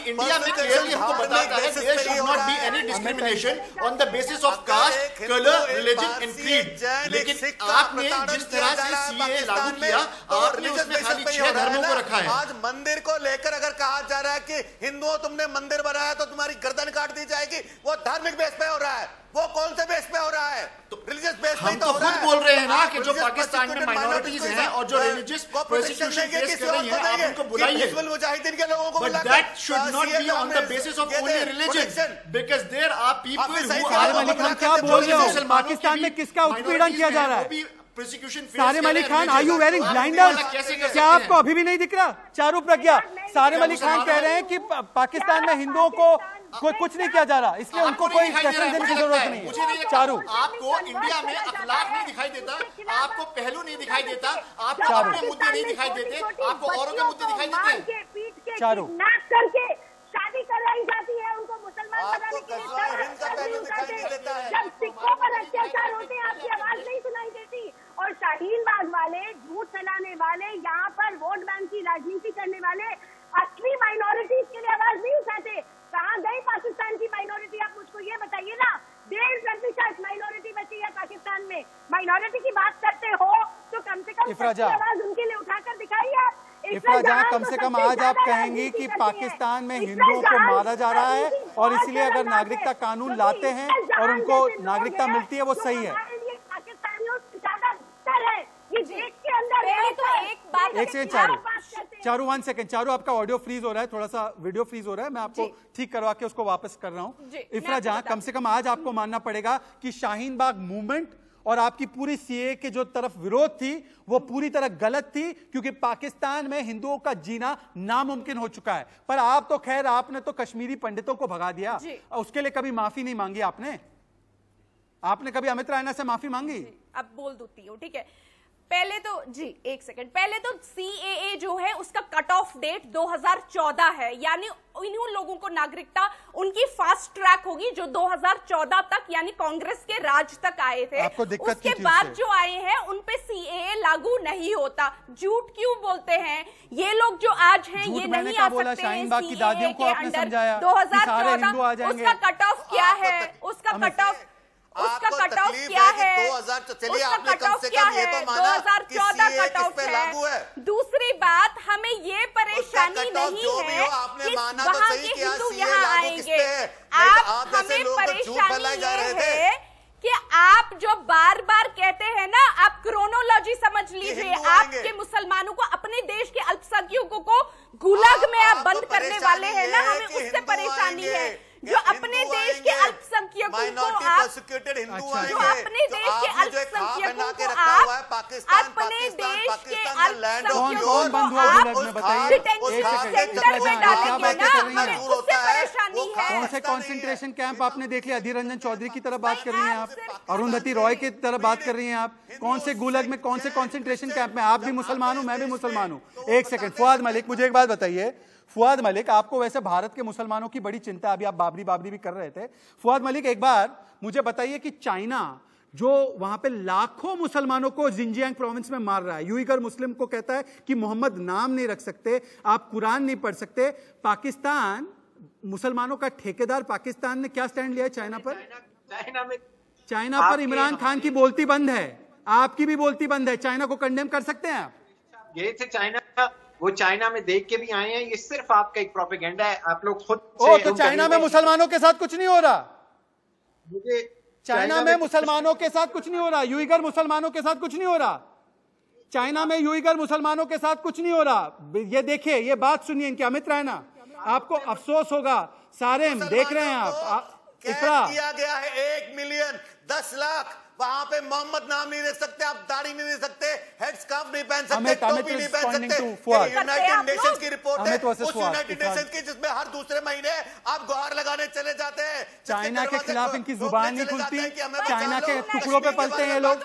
इंडिया में क्लियरली हमको बताता है there should not be any discrimination on the basis of caste, colour, religion and creed. लेकिन आपने जिस तरह से सीए लागू किया, आपने उसमें खाली 6 धर्मों को रखा है। आज मंदिर को लेकर अगर कहा जा रहा है कि हिंदुओं तुमने मंदिर बनाया तो तुम्हारी गर्दन काट दी जाएगी, वो धार्मिक बेस पे हो रहा है। वो कौन से बेस पे हो रहा है? तो रिलीजियस बेस पे तो खुद बोल रहे हैं ना कि जो पाकिस्तान में माइनॉरिटीज हैं और जो रिलीजियस परसिक्यूशन फेस कर रही हैं, आप उनको बुलाइए। हिजबुल मुजाहिदीन के लोगों को बुलाकर, but that should not be on the basis of only religion, because there are people who are क्या बोल रहे हो? पाकिस्तान में किसका उत्पीड़न किया जा रहा है? Sarim Ali Khan, are you wearing blinders? क्या आपको अभी भी नहीं दिख रहा? चारू प्रज्ञा, सारिम अली खान कह रहे हैं कि पाकिस्तान में हिंदुओं को कोई कुछ नहीं किया जा रहा, इसलिए उनको कोई प्रेफरेंस देने की जरूरत नहीं है। चारू, आपको इंडिया में अखलाक नहीं दिखाई देता, आपको पहलू नहीं दिखाई देता, आपको अपने मुद्दे नहीं दिखाई देते, आपको औरों के मुद्दे दिखाई देते हैं। चारू, करके शादी कराई जाती है, उनको मुसलमान बनाने के लिए जब सिखों पर अत्याचार होते हैं आपकी आवाज नहीं सुनाई देती। और शाहीन बाग वाले, झूठ फैलाने वाले, यहाँ पर वोट बैंक की राजनीति करने वाले असली माइनॉरिटीज के लिए आवाज नहीं उठाते। कहाँ गई पाकिस्तान की माइनॉरिटी? आप मुझको ये बताइए ना। 1.5% माइनॉरिटी बची है पाकिस्तान में। माइनॉरिटी की बात करते हो तो कम से कम आवाज उनके लिए उठाकर दिखाइए। इफ्रा जहां, कम से कम आज आप कहेंगी कि पाकिस्तान में हिंदुओं को मारा जा रहा है और इसलिए अगर नागरिकता कानून लाते हैं और उनको नागरिकता मिलती है वो सही है। पाकिस्तानियों से ज्यादा बेहतर है ये देश के अंदर। एक सेकंड चारू 1 सेकंड। चारू, आपका ऑडियो फ्रीज हो रहा है, थोड़ा सा वीडियो फ्रीज हो रहा है, मैं आपको ठीक करवा के उसको वापस कर रहा हूं। इफ्रा जहां, कम से कम आज आपको मानना पड़ेगा कि शाहीन बाग मूवमेंट और आपकी पूरी सीए के जो तरफ विरोध थी वो पूरी तरह गलत थी, क्योंकि पाकिस्तान में हिंदुओं का जीना नामुमकिन हो चुका है। पर आप तो खैर, आपने तो कश्मीरी पंडितों को भगा दिया, उसके लिए कभी माफी नहीं मांगी आपने कभी अमित रायना से माफी मांगी? अब बोल देती हूँ, ठीक है। पहले तो जी एक सेकंड, पहले तो सीएए जो है उसका कट ऑफ डेट 2014 है, यानी इन लोगों को नागरिकता उनकी फास्ट ट्रैक होगी जो 2014 तक यानी कांग्रेस के राज तक आए थे। उसके बाद जो आए हैं उन पे सीएए लागू नहीं होता। झूठ क्यों बोलते हैं ये लोग जो आज हैं? ये नहीं आ सकते शाहीन बाग की दादियों को आपने समझाया 2014 उसका कट ऑफ क्या है? उसका कट ऑफ उसका कट ऑफ क्या है? 2000 चलिए आपने कम से कम ये तो माना 2014 कट ऑफ है। दूसरी बात, हमें ये परेशानी नहीं है कि वहाँ के हिंदू यहाँ आएंगे। आप हमें परेशानी ये है कि आप जो बार बार कहते हैं ना, आप क्रोनोलॉजी समझ लीजिए। आपके मुसलमानों को, अपने देश के अल्पसंख्यकों को गुलाग में आप बंद करने वाले हैं ना, हमें उससे परेशानी है। जो अपने देश के अल्पसंख्यकों को आप, जो अपने देश के अल्पसंख्यकों को आप, अपने देश के अल्पसंख्यकों को आप डिटेंशन सेंटर में डालेंगे ना, हमें उससे परेशानी है। कौन से कॉन्सेंट्रेशन कैंप आपने देख लिया? अधीर रंजन चौधरी की तरफ बात कर रही हैं आप, अरुंधति रॉय की तरफ बात कर रही हैं आप। कौन से गुलग में, कौन से कॉन्सेंट्रेशन कैंप में? आप भी मुसलमान हूं, मैं भी मुसलमान हूं। एक सेकंड, फुआद मलिक, मुझे एक बात बताइए। फुआद मलिक, आपको वैसे भारत के मुसलमानों की बड़ी चिंता, अभी आप बाबरी भी कर रहे थे। फुआद मलिक, एक बार मुझे बताइए कि चाइना जो वहां पे लाखों मुसलमानों को जिंजियांग प्रोविंस में मार रहा है, यूइगर मुस्लिम को कहता है कि मोहम्मद नाम नहीं रख सकते, आप कुरान नहीं पढ़ सकते, पाकिस्तान मुसलमानों का ठेकेदार पाकिस्तान ने क्या स्टैंड लिया है चाइना पर? चाइना पर इमरान खान की बोलती बंद है, आपकी भी बोलती बंद है। चाइना को कंडेम कर सकते हैं आप? ये थे चाइना, वो चाइना में देख के भी आए हैं, ये सिर्फ आपका एक प्रोपेगेंडा है। आप लोग खुद तो चाइना में मुसलमानों के साथ कुछ नहीं हो रहा, मुझे चाइना में मुसलमानों के साथ कुछ नहीं हो रहा, यूइगर मुसलमानों के साथ कुछ नहीं हो रहा, चाइना में यूइगर मुसलमानों के साथ कुछ नहीं हो रहा। ये देखिए, ये बात सुनिए इनकी। अमित रैना, आपको अफसोस होगा, सारे देख रहे हैं आप। किया गया है 1 मिलियन 10 लाख, वहां पे मोहम्मद नाम नहीं रख सकते, आप दाढ़ी नहीं रख सकते, हेड स्कार्फ नहीं पहन सकते, टोपी नहीं पहन सकते। यूनाइटेड नेशंस की रिपोर्ट है, उस यूनाइटेड नेशंस की जिसमें हर दूसरे महीने आप गुहार लगाने चले जाते हैं। चाइना के खिलाफ इनकी जुबान नहीं खुलती, चाइना के टुकड़ों पे पलते हैं ये लोग,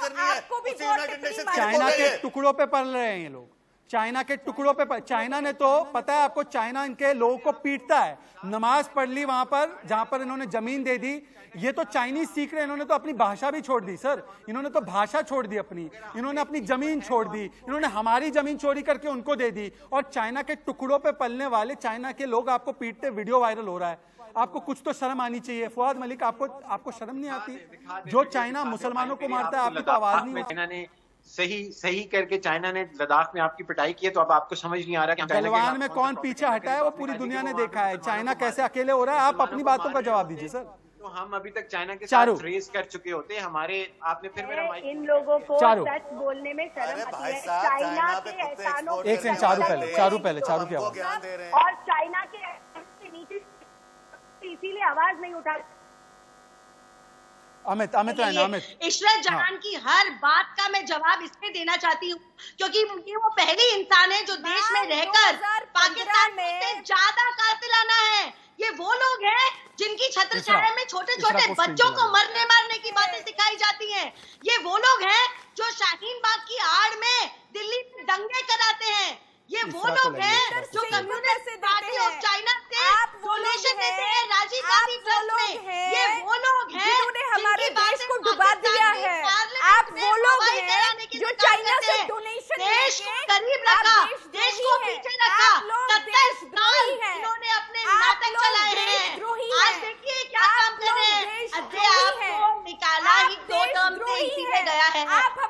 चाइना के टुकड़ों पे पल रहे हैं ये लोग, चाइना के टुकड़ों पे। चाइना ने तो, पता है आपको, चाइना इनके लोगों को पीटता है। नमाज पढ़ ली वहां पर जहां पर इन्होंने जमीन दे दी। ये तो चाइनीज सीख रहे हैं, इन्होंने तो अपनी भाषा भी छोड़ दी सर, इन्होंने तो भाषा छोड़ दी अपनी, इन्होंने अपनी जमीन छोड़ दी, इन्होंने हमारी जमीन चोरी करके उनको दे दी। और चाइना के टुकड़ों पे पलने वाले चाइना के लोग आपको पीटते, वीडियो वायरल हो रहा है। आपको कुछ तो शर्म आनी चाहिए। फुआद मलिक, आपको शर्म नहीं आती? जो चाइना मुसलमानों को मारता है, आपकी तो आवाज नहीं। चाइना ने सही करके, चाइना ने लद्दाख में आपकी पिटाई की है, तो अब आपको समझ नहीं आ रहा कि गलवान में कौन पीछे हटा है, वो पूरी दुनिया ने देखा है। चाइना कैसे अकेले हो रहा है, आप अपनी बातों का जवाब दीजिए सर। तो हम अभी तक चाइना के साथ रेस कर चुके होते हमारे। आपने फिर मेरा माइक, इन लोगों को सच बोलने में शर्म आती है। चाइना के एहसानों, एक सेकंड, चारू पहले चारू की आवाज, और चाइना के नीचे इसीलिए आवाज नहीं उठा। अमित रायना, अमित, इशरत जहान की हर बात का मैं जवाब इसमें देना चाहती हूँ, क्योंकि ये वो पहली इंसान है जो देश में रहकर पाकिस्तान में ज्यादा कातिलाना है। ये वो लोग हैं जिनकी छत्र छाया में छोटे छोटे बच्चों को मारने की बातें सिखाई जाती हैं। ये वो लोग हैं जो शाहीन बाग की आड़ में दिल्ली में दंगे कराते हैं। ये वो लोग हैं जो कम्युनिस्ट पार्टी ऑफ चाइना से डोनेशन देते हैं राजीव गांधी ट्रस्ट में। ये वो लोग हैं जिन्होंने हमारे देश को डुबा दिया है। आप वो लोग हैं जो चाइना से डोनेशन देश को करीब रखा, देश को पीछे रखा। 27 साल इन्होंने अपने नाटक चलाए हैं। आज देखिए क्या काम कर रहे हैं। अजय आपको निकाला ही 2 टर्म से इसीलिए गया है।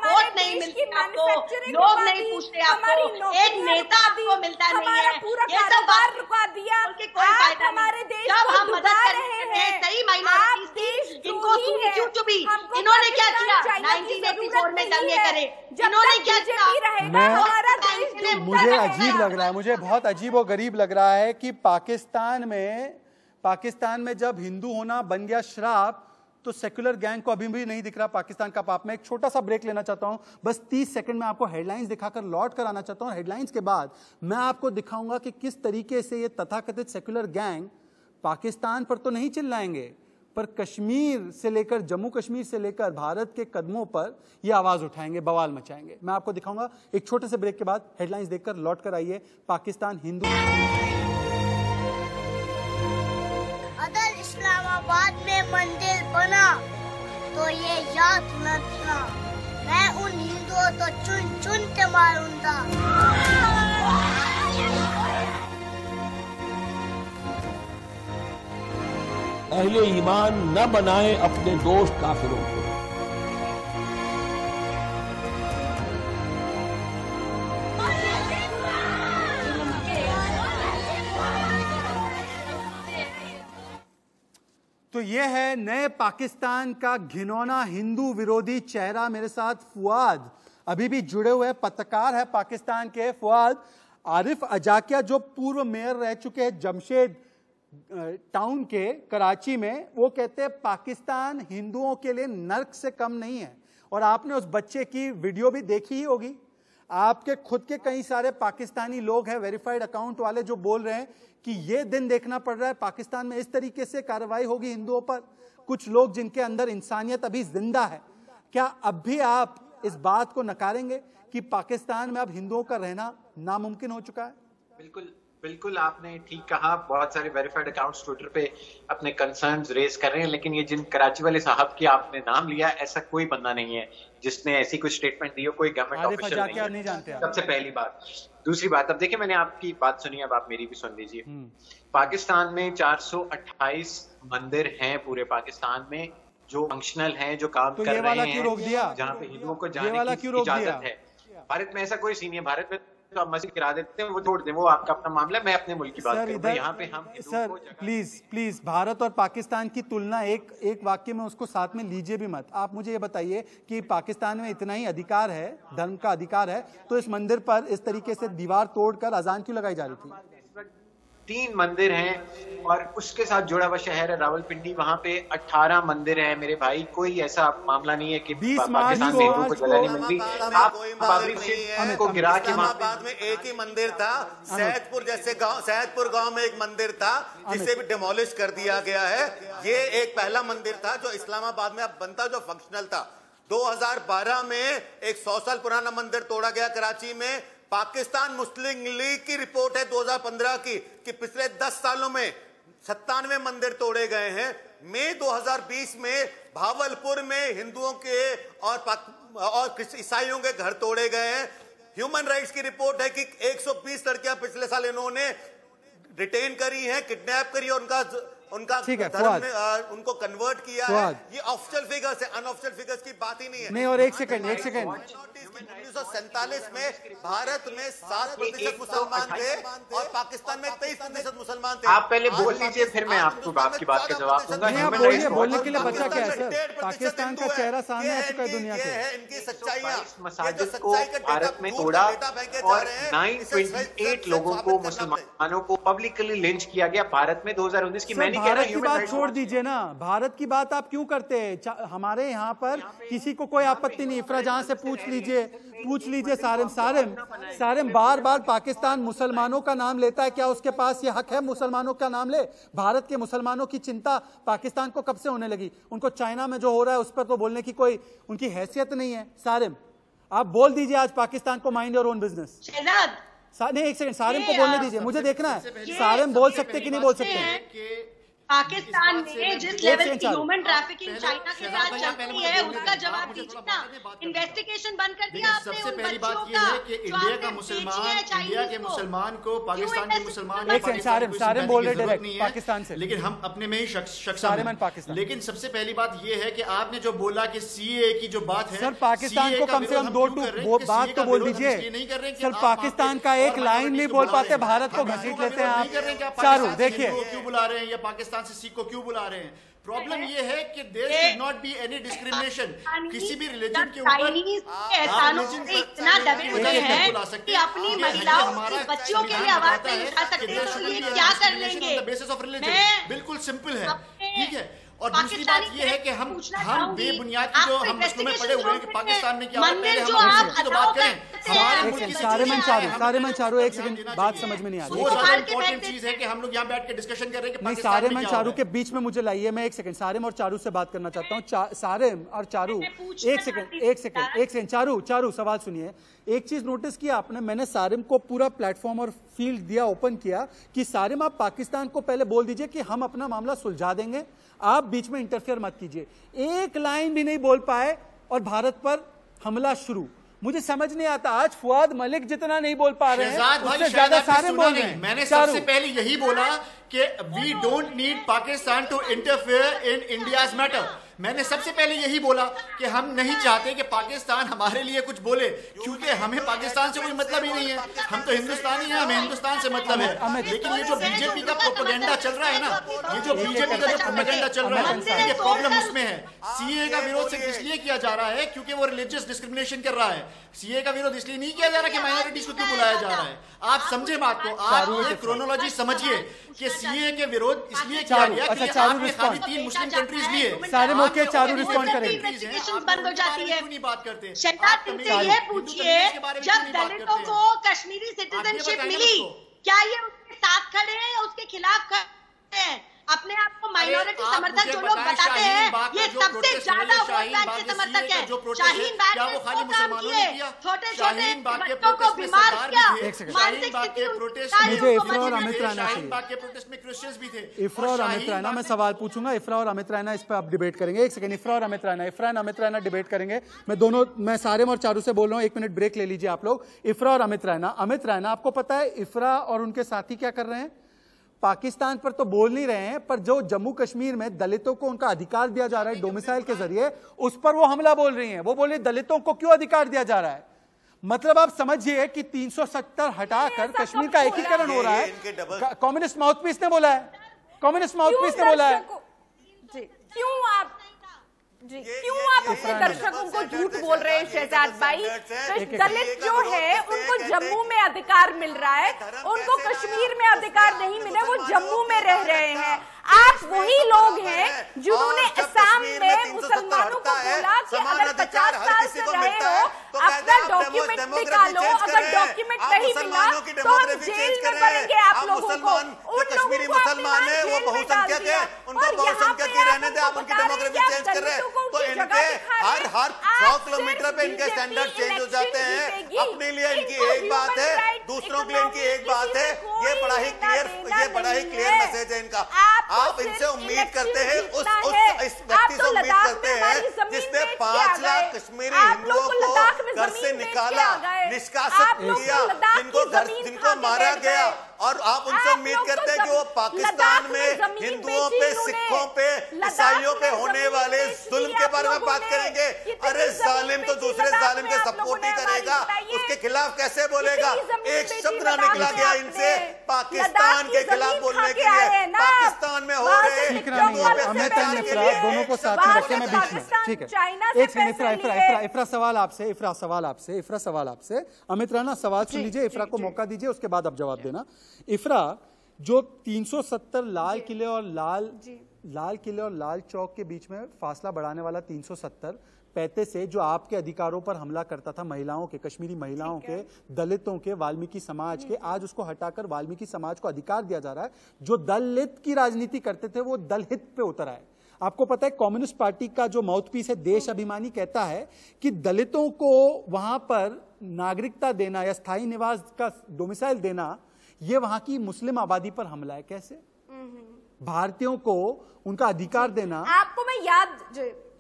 वोट नहीं मिलती आपको, लोग नहीं पूछते आपको, एक नेता आपको मिलता नहीं है। ये सब बात रुका दिया, कोई फायदा नहीं। जब हम मदद कर रहे हैं सही माइनॉरिटीज थी, इनको क्यों चुभी? इन्होंने क्या किया? 1984 में दंगे करे, इन्होंने क्या किया? मुझे अजीब लग रहा है, मुझे बहुत अजीब और गरीब लग रहा है कि पाकिस्तान में जब हिंदू होना बन गया श्राप, तो सेक्युलर गैंग को अभी भी नहीं दिख रहा पाकिस्तान का पाप। मैं एक छोटा सा ब्रेक लेना चाहता हूं, बस 30 सेकंड में आपको हेडलाइंस दिखाकर लौट कर आना चाहता हूं। हेडलाइंस के बाद मैं आपको दिखाऊंगा कि किस तरीके से ये तथाकथित सेक्युलर गैंग पाकिस्तान पर तो नहीं चिल्लाएंगे, पर कश्मीर से लेकर, जम्मू कश्मीर से लेकर भारत के कदमों पर ये आवाज उठाएंगे, बवाल मचाएंगे। मैं आपको दिखाऊंगा एक छोटे से ब्रेक के बाद। हेडलाइंस देखकर लौट कर आइए। पाकिस्तान हिंदू, अगर इस्लामाबाद में मंदिर बना तो ये याद न रखना, मैं उन हिंदुओं तो चुन के मारूंगा। अहले ईमान न बनाए अपने दोस्त काफिरों को। तो ये है नए पाकिस्तान का घिनौना हिंदू विरोधी चेहरा। मेरे साथ फुआद अभी भी जुड़े हुए पत्रकार है पाकिस्तान के। फुआद, आरिफ अजाकिया जो पूर्व मेयर रह चुके हैं जमशेद टाउन के कराची में, वो कहते हैं पाकिस्तान हिंदुओं के लिए नर्क से कम नहीं है। और आपने उस बच्चे की वीडियो भी देखी ही होगी। आपके खुद के कई सारे पाकिस्तानी लोग हैं, वेरीफाइड अकाउंट वाले, जो बोल रहे हैं कि ये दिन देखना पड़ रहा है पाकिस्तान में इस तरीके से कार्रवाई होगी हिंदुओं पर। कुछ लोग जिनके अंदर इंसानियत अभी जिंदा है, क्या अब भी आप इस बात को नकारेंगे कि पाकिस्तान में अब हिंदुओं का रहना नामुमकिन हो चुका है? बिल्कुल बिल्कुल, आपने ठीक कहा। बहुत सारे वेरीफाइड अकाउंट्स ट्विटर पे अपने कंसर्न्स रेज कर रहे हैं, लेकिन ये जिन कराची वाले साहब की आपने नाम लिया, ऐसा कोई बंदा नहीं है जिसने ऐसी कोई स्टेटमेंट दी हो, कोई गवर्नमेंट ऑफिशियल नहीं है। सबसे पहली बात। दूसरी बात, अब देखिए, मैंने आपकी बात सुनी, अब आप मेरी भी सुन लीजिए। पाकिस्तान में 428 मंदिर हैं पूरे पाकिस्तान में जो फंक्शनल हैं, जो काम कर रहे हैं, जहाँ पे हिंदुओं को जाने की इजाजत है। भारत में ऐसा कोई सीन नहीं है। भारत में तो आप मस्जिद गिरा देते हैं, वो छोड़ दें, वो आपका अपना मामला है। मैं अपने मुल्क की बात कर रहा हूं। यहाँ पे हम सर प्लीज भारत और पाकिस्तान की तुलना एक वाक्य में उसको साथ में लीजिए भी मत। आप मुझे ये बताइए कि पाकिस्तान में इतना ही अधिकार है, धर्म का अधिकार है, तो इस मंदिर पर इस तरीके से दीवार तोड़कर अजान क्यों लगाई जा रही थी? 3 मंदिर हैं और उसके साथ जुड़ा हुआ शहर है रावलपिंडी, वहाँ पे 18 मंदिर हैं मेरे भाई। कोई ऐसा मामला नहीं है कि पाकिस्तान में हिंदुओं को जगह नहीं मिलती। आप बाबरी को गिरा के इस्लामाबाद में एक ही मंदिर था, सैदपुर जैसे गांव, सैदपुर गांव में एक मंदिर था जिसे भी डिमोलिश कर दिया गया है। ये एक पहला मंदिर था जो इस्लामाबाद में अब बनता, जो फंक्शनल था। 2012 में एक 100 साल पुराना मंदिर तोड़ा गया कराची में। पाकिस्तान मुस्लिम लीग की रिपोर्ट है 2015 की कि पिछले 10 सालों में 97 मंदिर तोड़े गए हैं। मई 2020 में भावलपुर में हिंदुओं के और ईसाइयों के घर तोड़े गए हैं। ह्यूमन राइट्स की रिपोर्ट है कि 120 लड़कियां पिछले साल इन्होंने रिटेन करी हैं, किडनैप करी और उनका धर्म उनको कन्वर्ट किया है। ये ऑफिशियल फिगर्स है, अनऑफिशियल फिगर्स की बात ही नहीं है। नहीं, और एक सेकंड 1947 में भारत में 7% मुसलमान थे और पाकिस्तान में 23% मुसलमान थे। आप पहले बोल लीजिए, फिर मैं आपको आपकी बात का जवाब दूंगा। बोलने के लिए बचा क्या है सर? पाकिस्तान का चेहरा सामने आ चुका है दुनिया के। इनकी सच्चाइयां, मसाजिद को भारत में तोड़ा और 928 लोगों को, मुसलमानों को पब्लिकली लिंच किया गया भारत में 2019 की। मैंने भारत की बात छोड़ दीजिए ना, भारत की बात आप क्यों करते हैं? हमारे यहाँ पर किसी को कोई आपत्ति नहीं। इफ्रा जहां से पूछ लीजिए सारिम बार बार पाकिस्तान मुसलमानों का नाम लेता है। क्या उसके पास ये हक है मुसलमानों का नाम ले? भारत के मुसलमानों की चिंता पाकिस्तान को कब से होने लगी? उनको चाइना में जो हो रहा है उस पर तो बोलने की कोई उनकी हैसियत नहीं है। सारिम, आप बोल दीजिए आज पाकिस्तान को, माइंड योर ओन बिजनेस। नहीं, एक सेकंड, सारिम को बोलने दीजिए, मुझे देखना है सारिम बोल सकते कि नहीं बोल सकते। पाकिस्तान में जिस लेवल की ह्यूमन ट्रैफिकिंग चाइना के साथ चलती है, उसका जवाब दीजिए ना। इन्वेस्टिगेशन बंद कर दिया आपने। सबसे पहली बात यह है कि इंडिया का मुसलमान, इंडिया के मुसलमान को पाकिस्तान के मुसलमान सारिम बोल रहे डायरेक्ट पाकिस्तान से, लेकिन हम अपने में ही शख्स। लेकिन सबसे पहली बात यह है कि आपने जो बोला कि सीए की जो बात है, सर पाकिस्तान को कम से कम 2 बात तो बोल दीजिए। सर पाकिस्तान का एक लाइन नहीं बोल पाते, भारत को घसीट लेते हैं आप। चारू देखिए क्यों बुला रहे हैं, या पाकिस्तान से सिख को क्यों बुला रहे हैं? प्रॉब्लम ये है कि there should not be any discrimination किसी भी रिलीजन के ऊपर। इतना दबे हुए हैं कि अपनी महिलाओं की बच्चियों के लिए आवाज नहीं उठा सकते, तो ये क्या कर लेंगे? बेसिस ऑफ रिलीजन बिल्कुल सिंपल है, ठीक है। और दूसरी बात ये है कि हम बेबुनियाद जो हम मसलों में पड़े हुए हैं कि पाकिस्तान में क्या हो रहा है, हम तो बात करें। सारेमन चारू एक सेकंड, बात समझ में नहीं आ रही। वो ज्यादा इंपॉर्टेंट चीज है कि हम लोग यहाँ बैठ के डिस्कशन कर रहे हैं कि नहीं, सारेमन चारू के बीच में मुझे लाइए। मैं एक सेकंड सारेम और चारू से बात करना चाहता हूँ। सारेम और चारू एक सेकंड चारू सवाल सुनिए। एक चीज नोटिस किया आपने, मैंने सारिम को पूरा प्लेटफॉर्म और फील्ड दिया, ओपन किया कि सारिम आप पाकिस्तान को पहले बोल दीजिए कि हम अपना मामला सुलझा देंगे, आप बीच में इंटरफेयर मत कीजिए। एक लाइन भी नहीं बोल पाए और भारत पर हमला शुरू। मुझे समझ नहीं आता, आज फुआद मलिक जितना नहीं बोल पा रहे हैं उससे ज्यादा सारिम बोल रहे हैं। मैंने सबसे पहले यही बोला कि we don't need Pakistan to interfere in India's matter. मैंने सबसे पहले यही बोला कि हम नहीं चाहते कि पाकिस्तान हमारे लिए कुछ बोले, क्योंकि हमें पाकिस्तान से कोई मतलब ही नहीं है। हम तो हिंदुस्तानी हैं, हमें हिंदुस्तान से मतलब है। लेकिन ये जो बीजेपी का प्रोपेगेंडा चल रहा है ना, ये जो बीजेपी का जो प्रोपेगेंडा चल रहा है, ये प्रॉब्लम उसमें है। सीए का विरोध सिर्फ इसलिए किया जा रहा है क्योंकि वो रिलीजियस डिस्क्रिमिनेशन कर रहा है। सीए का विरोध इसलिए नहीं किया जा रहा कि माइनॉरिटीज को क्यों बुलाया जा रहा है। आप समझे बात को, आप ये क्रोनोलॉजी समझिए कि सीए के विरोध इसलिए किया गया कि आपने खाली 3 मुस्लिम कंट्रीज लिए। सारे मौके चारों रिस्पॉन्ड करेंगे। बंद हो जाती है। नहीं बात करते। शहनाज इनसे ये पूछिए, जब दलितों को कश्मीरी सिटीजनशिप मिली, क्या ये उसके साथ खड़े हैं या उसके खिलाफ खड़े हैं? अपने आप को माइनॉरिटी समर्थक जो लोग बताते हैं, ये सबसे ज्यादा वोट बैंक के समर्थक है। शाहीन बाग ने वो काम किए, छोटे छोटे बच्चों को बीमार किया, मानसिक स्थिति मुझे इफ्रा और अमित रैना शाहीन बाग के प्रोटेस्ट में क्रिश्चियंस भी थे। इफ्रा और अमित रैना, मैं सवाल पूछूंगा, इफ्रा और अमित रैना इस पर आप डिबेट करेंगे। एक सेकंड, इफ्रा और अमित रैना, इफ्रा और अमित रैना डिबेट करेंगे। मैं सारे और चारू से बोल रहा हूँ, 1 मिनट ब्रेक ले लीजिए आप लोग। इफ्रा और अमित रैना, आपको पता है इफ्रा और उनके साथी क्या कर रहे हैं? पाकिस्तान पर तो बोल नहीं रहे हैं, पर जो जम्मू कश्मीर में दलितों को उनका अधिकार दिया जा रहा है डोमिसाइल के जरिए, उस पर वो हमला बोल रही हैं। वो बोल रही दलितों को क्यों अधिकार दिया जा रहा है? मतलब आप समझिए कि 370 हटाकर कश्मीर का एकीकरण हो रहा है। कम्युनिस्ट माउथपीस ने बोला है, कम्युनिस्ट माउथपीस ने बोला है। क्यों आप अपने दर्शकों को झूठ बोल रहे हैं शहजाद भाई? दलित जो है उनको जम्मू में अधिकार मिल रहा है, उनको कश्मीर में अधिकार नहीं मिले, वो जम्मू में रह रहे हैं। आप वही लोग हैं जिन्होंने असम में मुसलमानों को बोला कि अगर 50 साल से रहे हो अपना डॉक्यूमेंट निकालो, अगर डॉक्यूमेंट नहीं मिला तो हम जेल में भरेंगे आप लोगों को। कश्मीरी मुसलमान है, वो बहुसंख्यक है, उनको बहुसंख्यक ही रहने दे, आप उनकी डेमोग्राफी चेंज कर रहे हैं तो इनके हर 100 किलोमीटर पे इनके स्टैंडर्ड चेंज हो जाते हैं। अपने लिए इनकी एक बात है, दूसरों के लिए इनकी एक बात है। ये बड़ा ही क्लियर मैसेज है इनका। आप इनसे उम्मीद करते हैं, इस व्यक्ति से उम्मीद करते हैं जिसने 5 लाख कश्मीरी हिंदुओं को घर से निकाला, निष्कासित किया, जिनको मारा गया, और आप उनसे उम्मीद करते हैं कि वो पाकिस्तान में हिंदुओं पे, सिखों पे, ईसाइयों पे होने वाले जुल्म के बारे में बात करेंगे। अरे जालिम तो दूसरे जालिम के सपोर्ट ही करेगा, उसके खिलाफ कैसे बोलेगा? एक शब्द ना निकला गया इनसे पाकिस्तान के खिलाफ बोलने के लिए। पाकिस्तान में हो रहे अमित एंड इफ्रा दोनों को साथ में रखे, मैं बीच में, ठीक है? एक सेकंड, इफ्रा सवाल आपसे, अमित राणा सवाल सुन लीजिए, इफ्रा को मौका दीजिए, उसके बाद आप जवाब देना। इफ्रा, जो 370 लाल किले और लाल चौक के बीच में फासला बढ़ाने वाला 370 पैते से जो आपके अधिकारों पर हमला करता था, महिलाओं के, कश्मीरी महिलाओं के, दलितों के, वाल्मीकि समाज के, आज उसको हटाकर वाल्मीकि समाज को अधिकार दिया जा रहा है। जो दलित की राजनीति करते थे वो दलहित पे उतर आए। आपको पता है कम्युनिस्ट पार्टी का जो माउथपीस है देश अभिमानी कहता है कि दलितों को वहां पर नागरिकता देना या स्थायी निवास का डोमिसाइल देना, ये वहां की मुस्लिम आबादी पर हमला है। कैसे? भारतीयों को उनका अधिकार देना, आपको मैं याद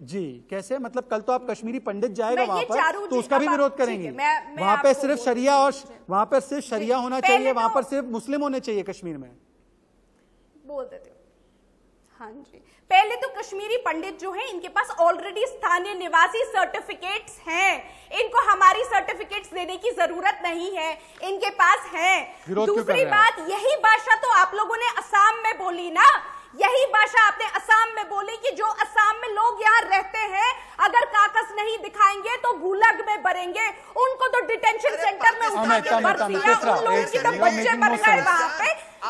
जी कैसे? मतलब कल तो आप कश्मीरी पंडित जाएगा वहां पर तो उसका भी विरोध करेंगे। वहां पे सिर्फ शरिया और वहां पर सिर्फ शरिया होना चाहिए, वहां पर सिर्फ मुस्लिम होने चाहिए कश्मीर में, बोल देते हो। हाँ जी, पहले तो कश्मीरी पंडित जो हैं इनके पास ऑलरेडी स्थानीय निवासी सर्टिफिकेट्स हैं, इनको हमारी सर्टिफिकेट्स देने की जरूरत नहीं है, इनके पास है। दूसरी बात, यही भाषा तो आप लोगों ने असम में बोली ना, यही भाषा आपने असम में बोली कि जो असम में लोग यहाँ रहते हैं अगर कागज नहीं दिखाएंगे तो गुलाग में भरेंगे, उनको तो डिटेंशन सेंटर में उठा के भर दिया, उन लोगों की तो बच्चे मर गए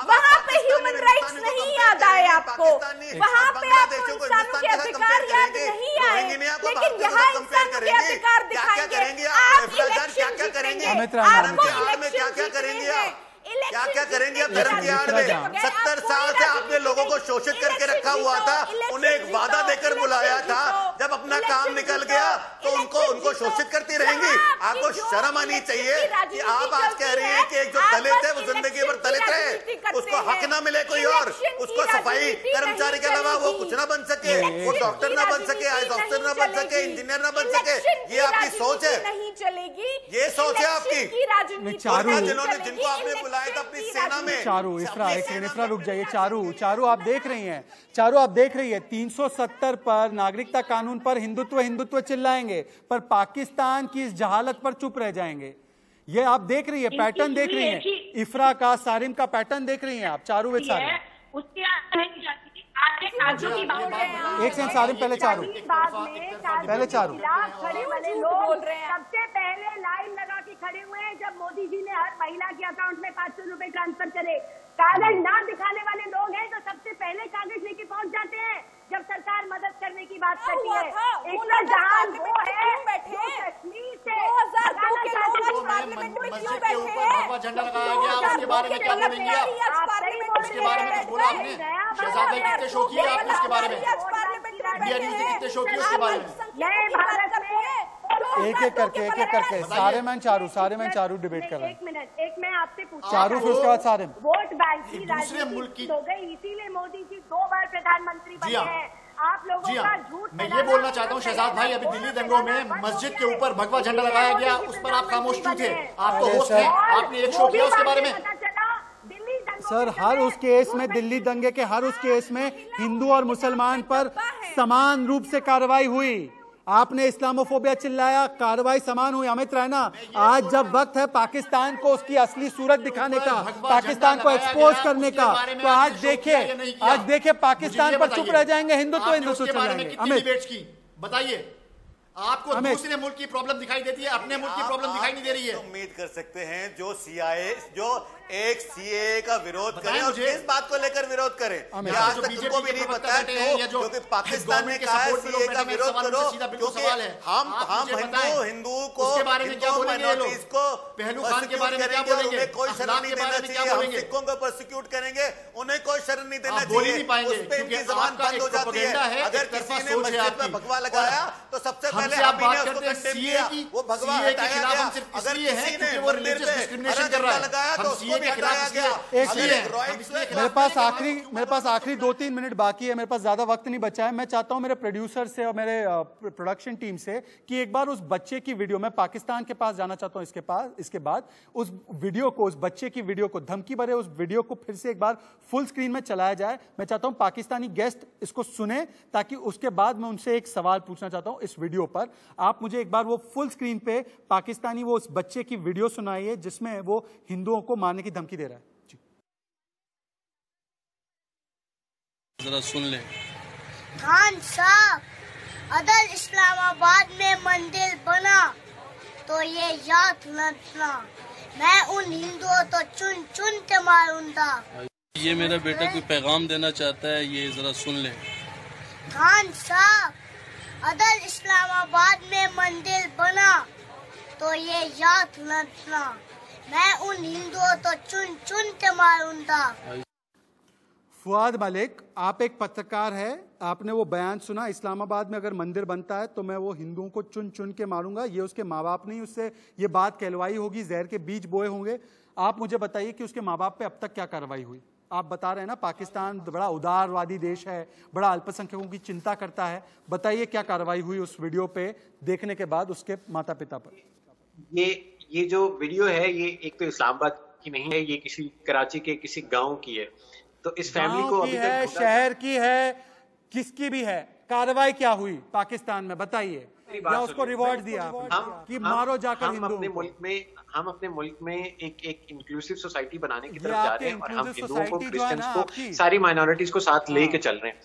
वहां पे ह्यूमन राइट्स नहीं याद आए आपको, वहां पे आपको इंसानों के अधिकार याद नहीं आए, लेकिन यहाँ इंसानों के अधिकार दिखाएंगे। आप इलेक्शन जीतेंगे, आपको इलेक्शन जीतेंगे, क्या करेंगे अब धर्म की आड़ में? 70 साल से आपने लोगों को शोषित करके रखा हुआ था, उन्हें एक वादा देकर बुलाया था, जब जब अपना काम निकल गया तो उनको शोषित करती रहेंगी। आपको शर्म आनी चाहिए कि आप आज कह रही हैं कि एक जो दलित है वो जिंदगी भर दलित रहे, उसको हक ना मिले कोई और, उसको सफाई कर्मचारी के अलावा वो कुछ ना बन सके, वो डॉक्टर ना बन सके, आईएएस ऑफिसर ना बन सके, इंजीनियर ना बन सके। ये आपकी सोच है, नहीं चलेगी, ये सोच है आपकी। चारू जिनको आपने बुलाया था अपनी सेना में। चारू इफ्रा रुक जाइए। चारू आप देख रही हैं, चारू आप देख रही है 370 पर नागरिकता कानून पर हिंदुत्व चिल्लाएंगे, पर पाकिस्तान की इस जहालत पर चुप रह जाएंगे। ये आप देख रही है, पैटर्न देख रही हैं, इफ्रा का सारिम का पैटर्न देख रही हैं आप। चारू विद सारिम, एक सेकंड सारिम, पहले चारू खड़े वाले लोग सबसे पहले लाइन लगा के खड़े हुए हैं जब मोदी जी ने हर महिला के अकाउंट में 500 रुपए ट्रांसफर करे। कागज ना दिखाने वाले लोग हैं तो सबसे पहले कागज लेके पहुंच जाते हैं जब सरकार मदद करने की बात करती है। इतना जहान वो है जो कश्मीर से 2002 के लोग पार्लियामेंट में क्यों बैठे हैं? भगवा झंडा लगाया गया, उसके बारे में क्या बोलेंगे आप? उसके बारे में कुछ बोला आपने? शहजाद भाई कितने शो किए आपने उसके बारे में? इंडिया न्यूज ने कितने शो किए उसके बारे में? एक करके सारे में चारू डिबेट कर रहे हैं। एक मिनट, एक मैं आपसे पूछूं, चारू फिर उसके बाद सारे वोट बैंक की राजनीति हो गई, इसीलिए मोदी जी 2 बार प्रधानमंत्री बने हैं। आप लोगों का झूठ। मैं ये बोलना चाहता हूँ शहजाद भाई, अभी दिल्ली दंगों में मस्जिद के ऊपर भगवा झंडा लगाया गया, उस पर आप खामोश क्यों थे? आप तो होस्ट हैं, आपने एक शो किया उसके बारे में। सर, हर उस केस में, दिल्ली दंगे के हर उस केस में हिंदू और मुसलमान पर समान रूप से कार्रवाई हुई। आपने इस्लामोफोबिया चिल्लाया, कार्रवाई समान हुई। अमित रैना, आज जब वक्त है पाकिस्तान को उसकी असली सूरत दिखाने का, पाकिस्तान को एक्सपोज करने का, तो आज देखिए पाकिस्तान पर चुप रह जाएंगे, हिंदुत्व चलाएंगे। अमित बताइए, आपको दूसरे मुल्क की प्रॉब्लम दिखाई देती है, अपने मुल्क की प्रॉब्लम दिखाई नहीं दे रही है। उम्मीद कर सकते हैं जो एक सीए का विरोध करें और किस बात को लेकर विरोध करें, आज तक तुमको भी नहीं पता है क्योंकि पाकिस्तान ने कहा है सीए का विरोध करो क्योंकि हम हिंदू को, माइनॉरिटीज को पहलू खान के बारे में क्या बोलेंगे? कोई शरण नहीं देना चाहिए, हम सिखों को प्रोसिक्यूट करेंगे, उन्हें कोई शरण नहीं देना चाहिए, उस पे इनकी जबान बंद हो जाती है। अगर किसी ने मस्जिद में भगवा लगाया तो सबसे पहले आप उसको कंडेम किया, वो भगवा हटाया गया। अगर किसी ने मंदिर पे हरा झंडा लगाया तो उसको भी हटाया गया। मेरे पास आखिरी 2-3 मिनट बाकी है, मेरे पास ज्यादा वक्त नहीं बचा है। मैं चाहता हूं मेरे प्रोड्यूसर से और मेरे प्रोडक्शन टीम से कि एक बार उस बच्चे की वीडियो, मैं पाकिस्तान के पास जाना चाहता हूं इसके बाद उस वीडियो को, उस बच्चे की वीडियो को, धमकी भरे उस वीडियो को फिर से एक बार फुल स्क्रीन में चलाया जाए। मैं चाहता हूं पाकिस्तानी गेस्ट इसको सुने, ताकि उसके बाद मैं उनसे एक सवाल पूछना चाहता हूं इस वीडियो पर। आप मुझे एक बार वो फुल स्क्रीन पे पाकिस्तानी वो उस बच्चे की वीडियो सुनाइए जिसमें वो हिंदुओं को मारने की धमकी दे रहा है। जी जरा सुन ले। खान साहब, अदल इस्लामाबाद में मंदिर बना तो ये याद रखना, मैं उन हिंदुओं तो चुन चुन के मारूंगा। ये मेरा बेटा कोई पैगाम देना चाहता है, ये जरा सुन ले। खान साहब, अदल इस्लामाबाद में मंदिर बना तो ये याद रखना, मैं उन हिंदुओं तो चुन चुन के मारूंगा। फुआद मलिक, आप एक पत्रकार है, आपने वो बयान सुना, इस्लामाबाद में अगर मंदिर बनता है तो मैं वो हिंदुओं को चुन चुन के मारूंगा। ये उसके माँ बाप नहीं उससे ये बात कहलवाई होगी, जहर के बीज बोए होंगे। आप मुझे बताइए कि उसके माँ बाप पे अब तक क्या कार्रवाई हुई? आप बता रहे हैं ना पाकिस्तान बड़ा उदारवादी देश है, बड़ा अल्पसंख्यकों की चिंता करता है, बताइए क्या कार्रवाई हुई उस वीडियो पे देखने के बाद उसके माता पिता पर? ये जो वीडियो है ये एक तो इस्लामाबाद की नहीं है, ये किसी कराची के किसी गांव की है। तो इस फैमिली को अभी तक शहर की है, किसकी भी है, कार्रवाई क्या हुई पाकिस्तान में बताइए, या उसको रिवॉर्ड दिया कि मारो जाकर हम अपने मुल्क में एक इंक्लूसिव सोसाइटी बनाने की तरफ जा रहे हैं और हम हिंदुओं को, क्रिश्चियंस को, सारी माइनॉरिटीज को साथ लेके चल रहे हैं।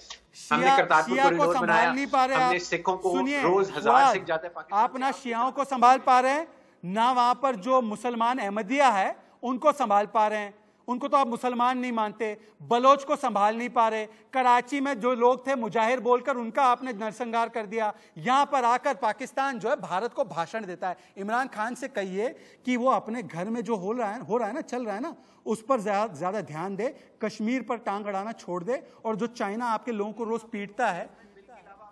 हमने करतारपुर कॉरिडोर बनाया, हमने सिखों को रोज 1000 सिख जाते हैं। आप ना शियाओं को संभाल पा रहे हैं, ना वहां पर जो मुसलमान अहमदिया है उनको संभाल पा रहे हैं, उनको तो आप मुसलमान नहीं मानते। बलोच को संभाल नहीं पा रहे। कराची में जो लोग थे मुजाहिर बोलकर उनका आपने नरसंहार कर दिया। यहां पर आकर पाकिस्तान जो है भारत को भाषण देता है। इमरान खान से कहिए कि वो अपने घर में जो हो रहा है ना, चल रहा है ना, उस पर ज्यादा ध्यान दे, कश्मीर पर टांग अड़ाना छोड़ दे, और जो चाइना आपके लोगों को रोज पीटता है,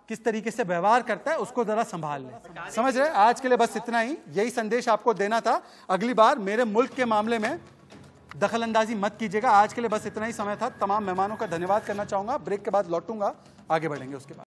किस तरीके से व्यवहार करता है उसको जरा संभाल ले। समझ रहे? आज के लिए बस इतना ही, यही संदेश आपको देना था। अगली बार मेरे मुल्क के मामले में दखल अंदाजी मत कीजिएगा। आज के लिए बस इतना ही समय था। तमाम मेहमानों का धन्यवाद करना चाहूंगा। ब्रेक के बाद लौटूंगा, आगे बढ़ेंगे उसके बाद।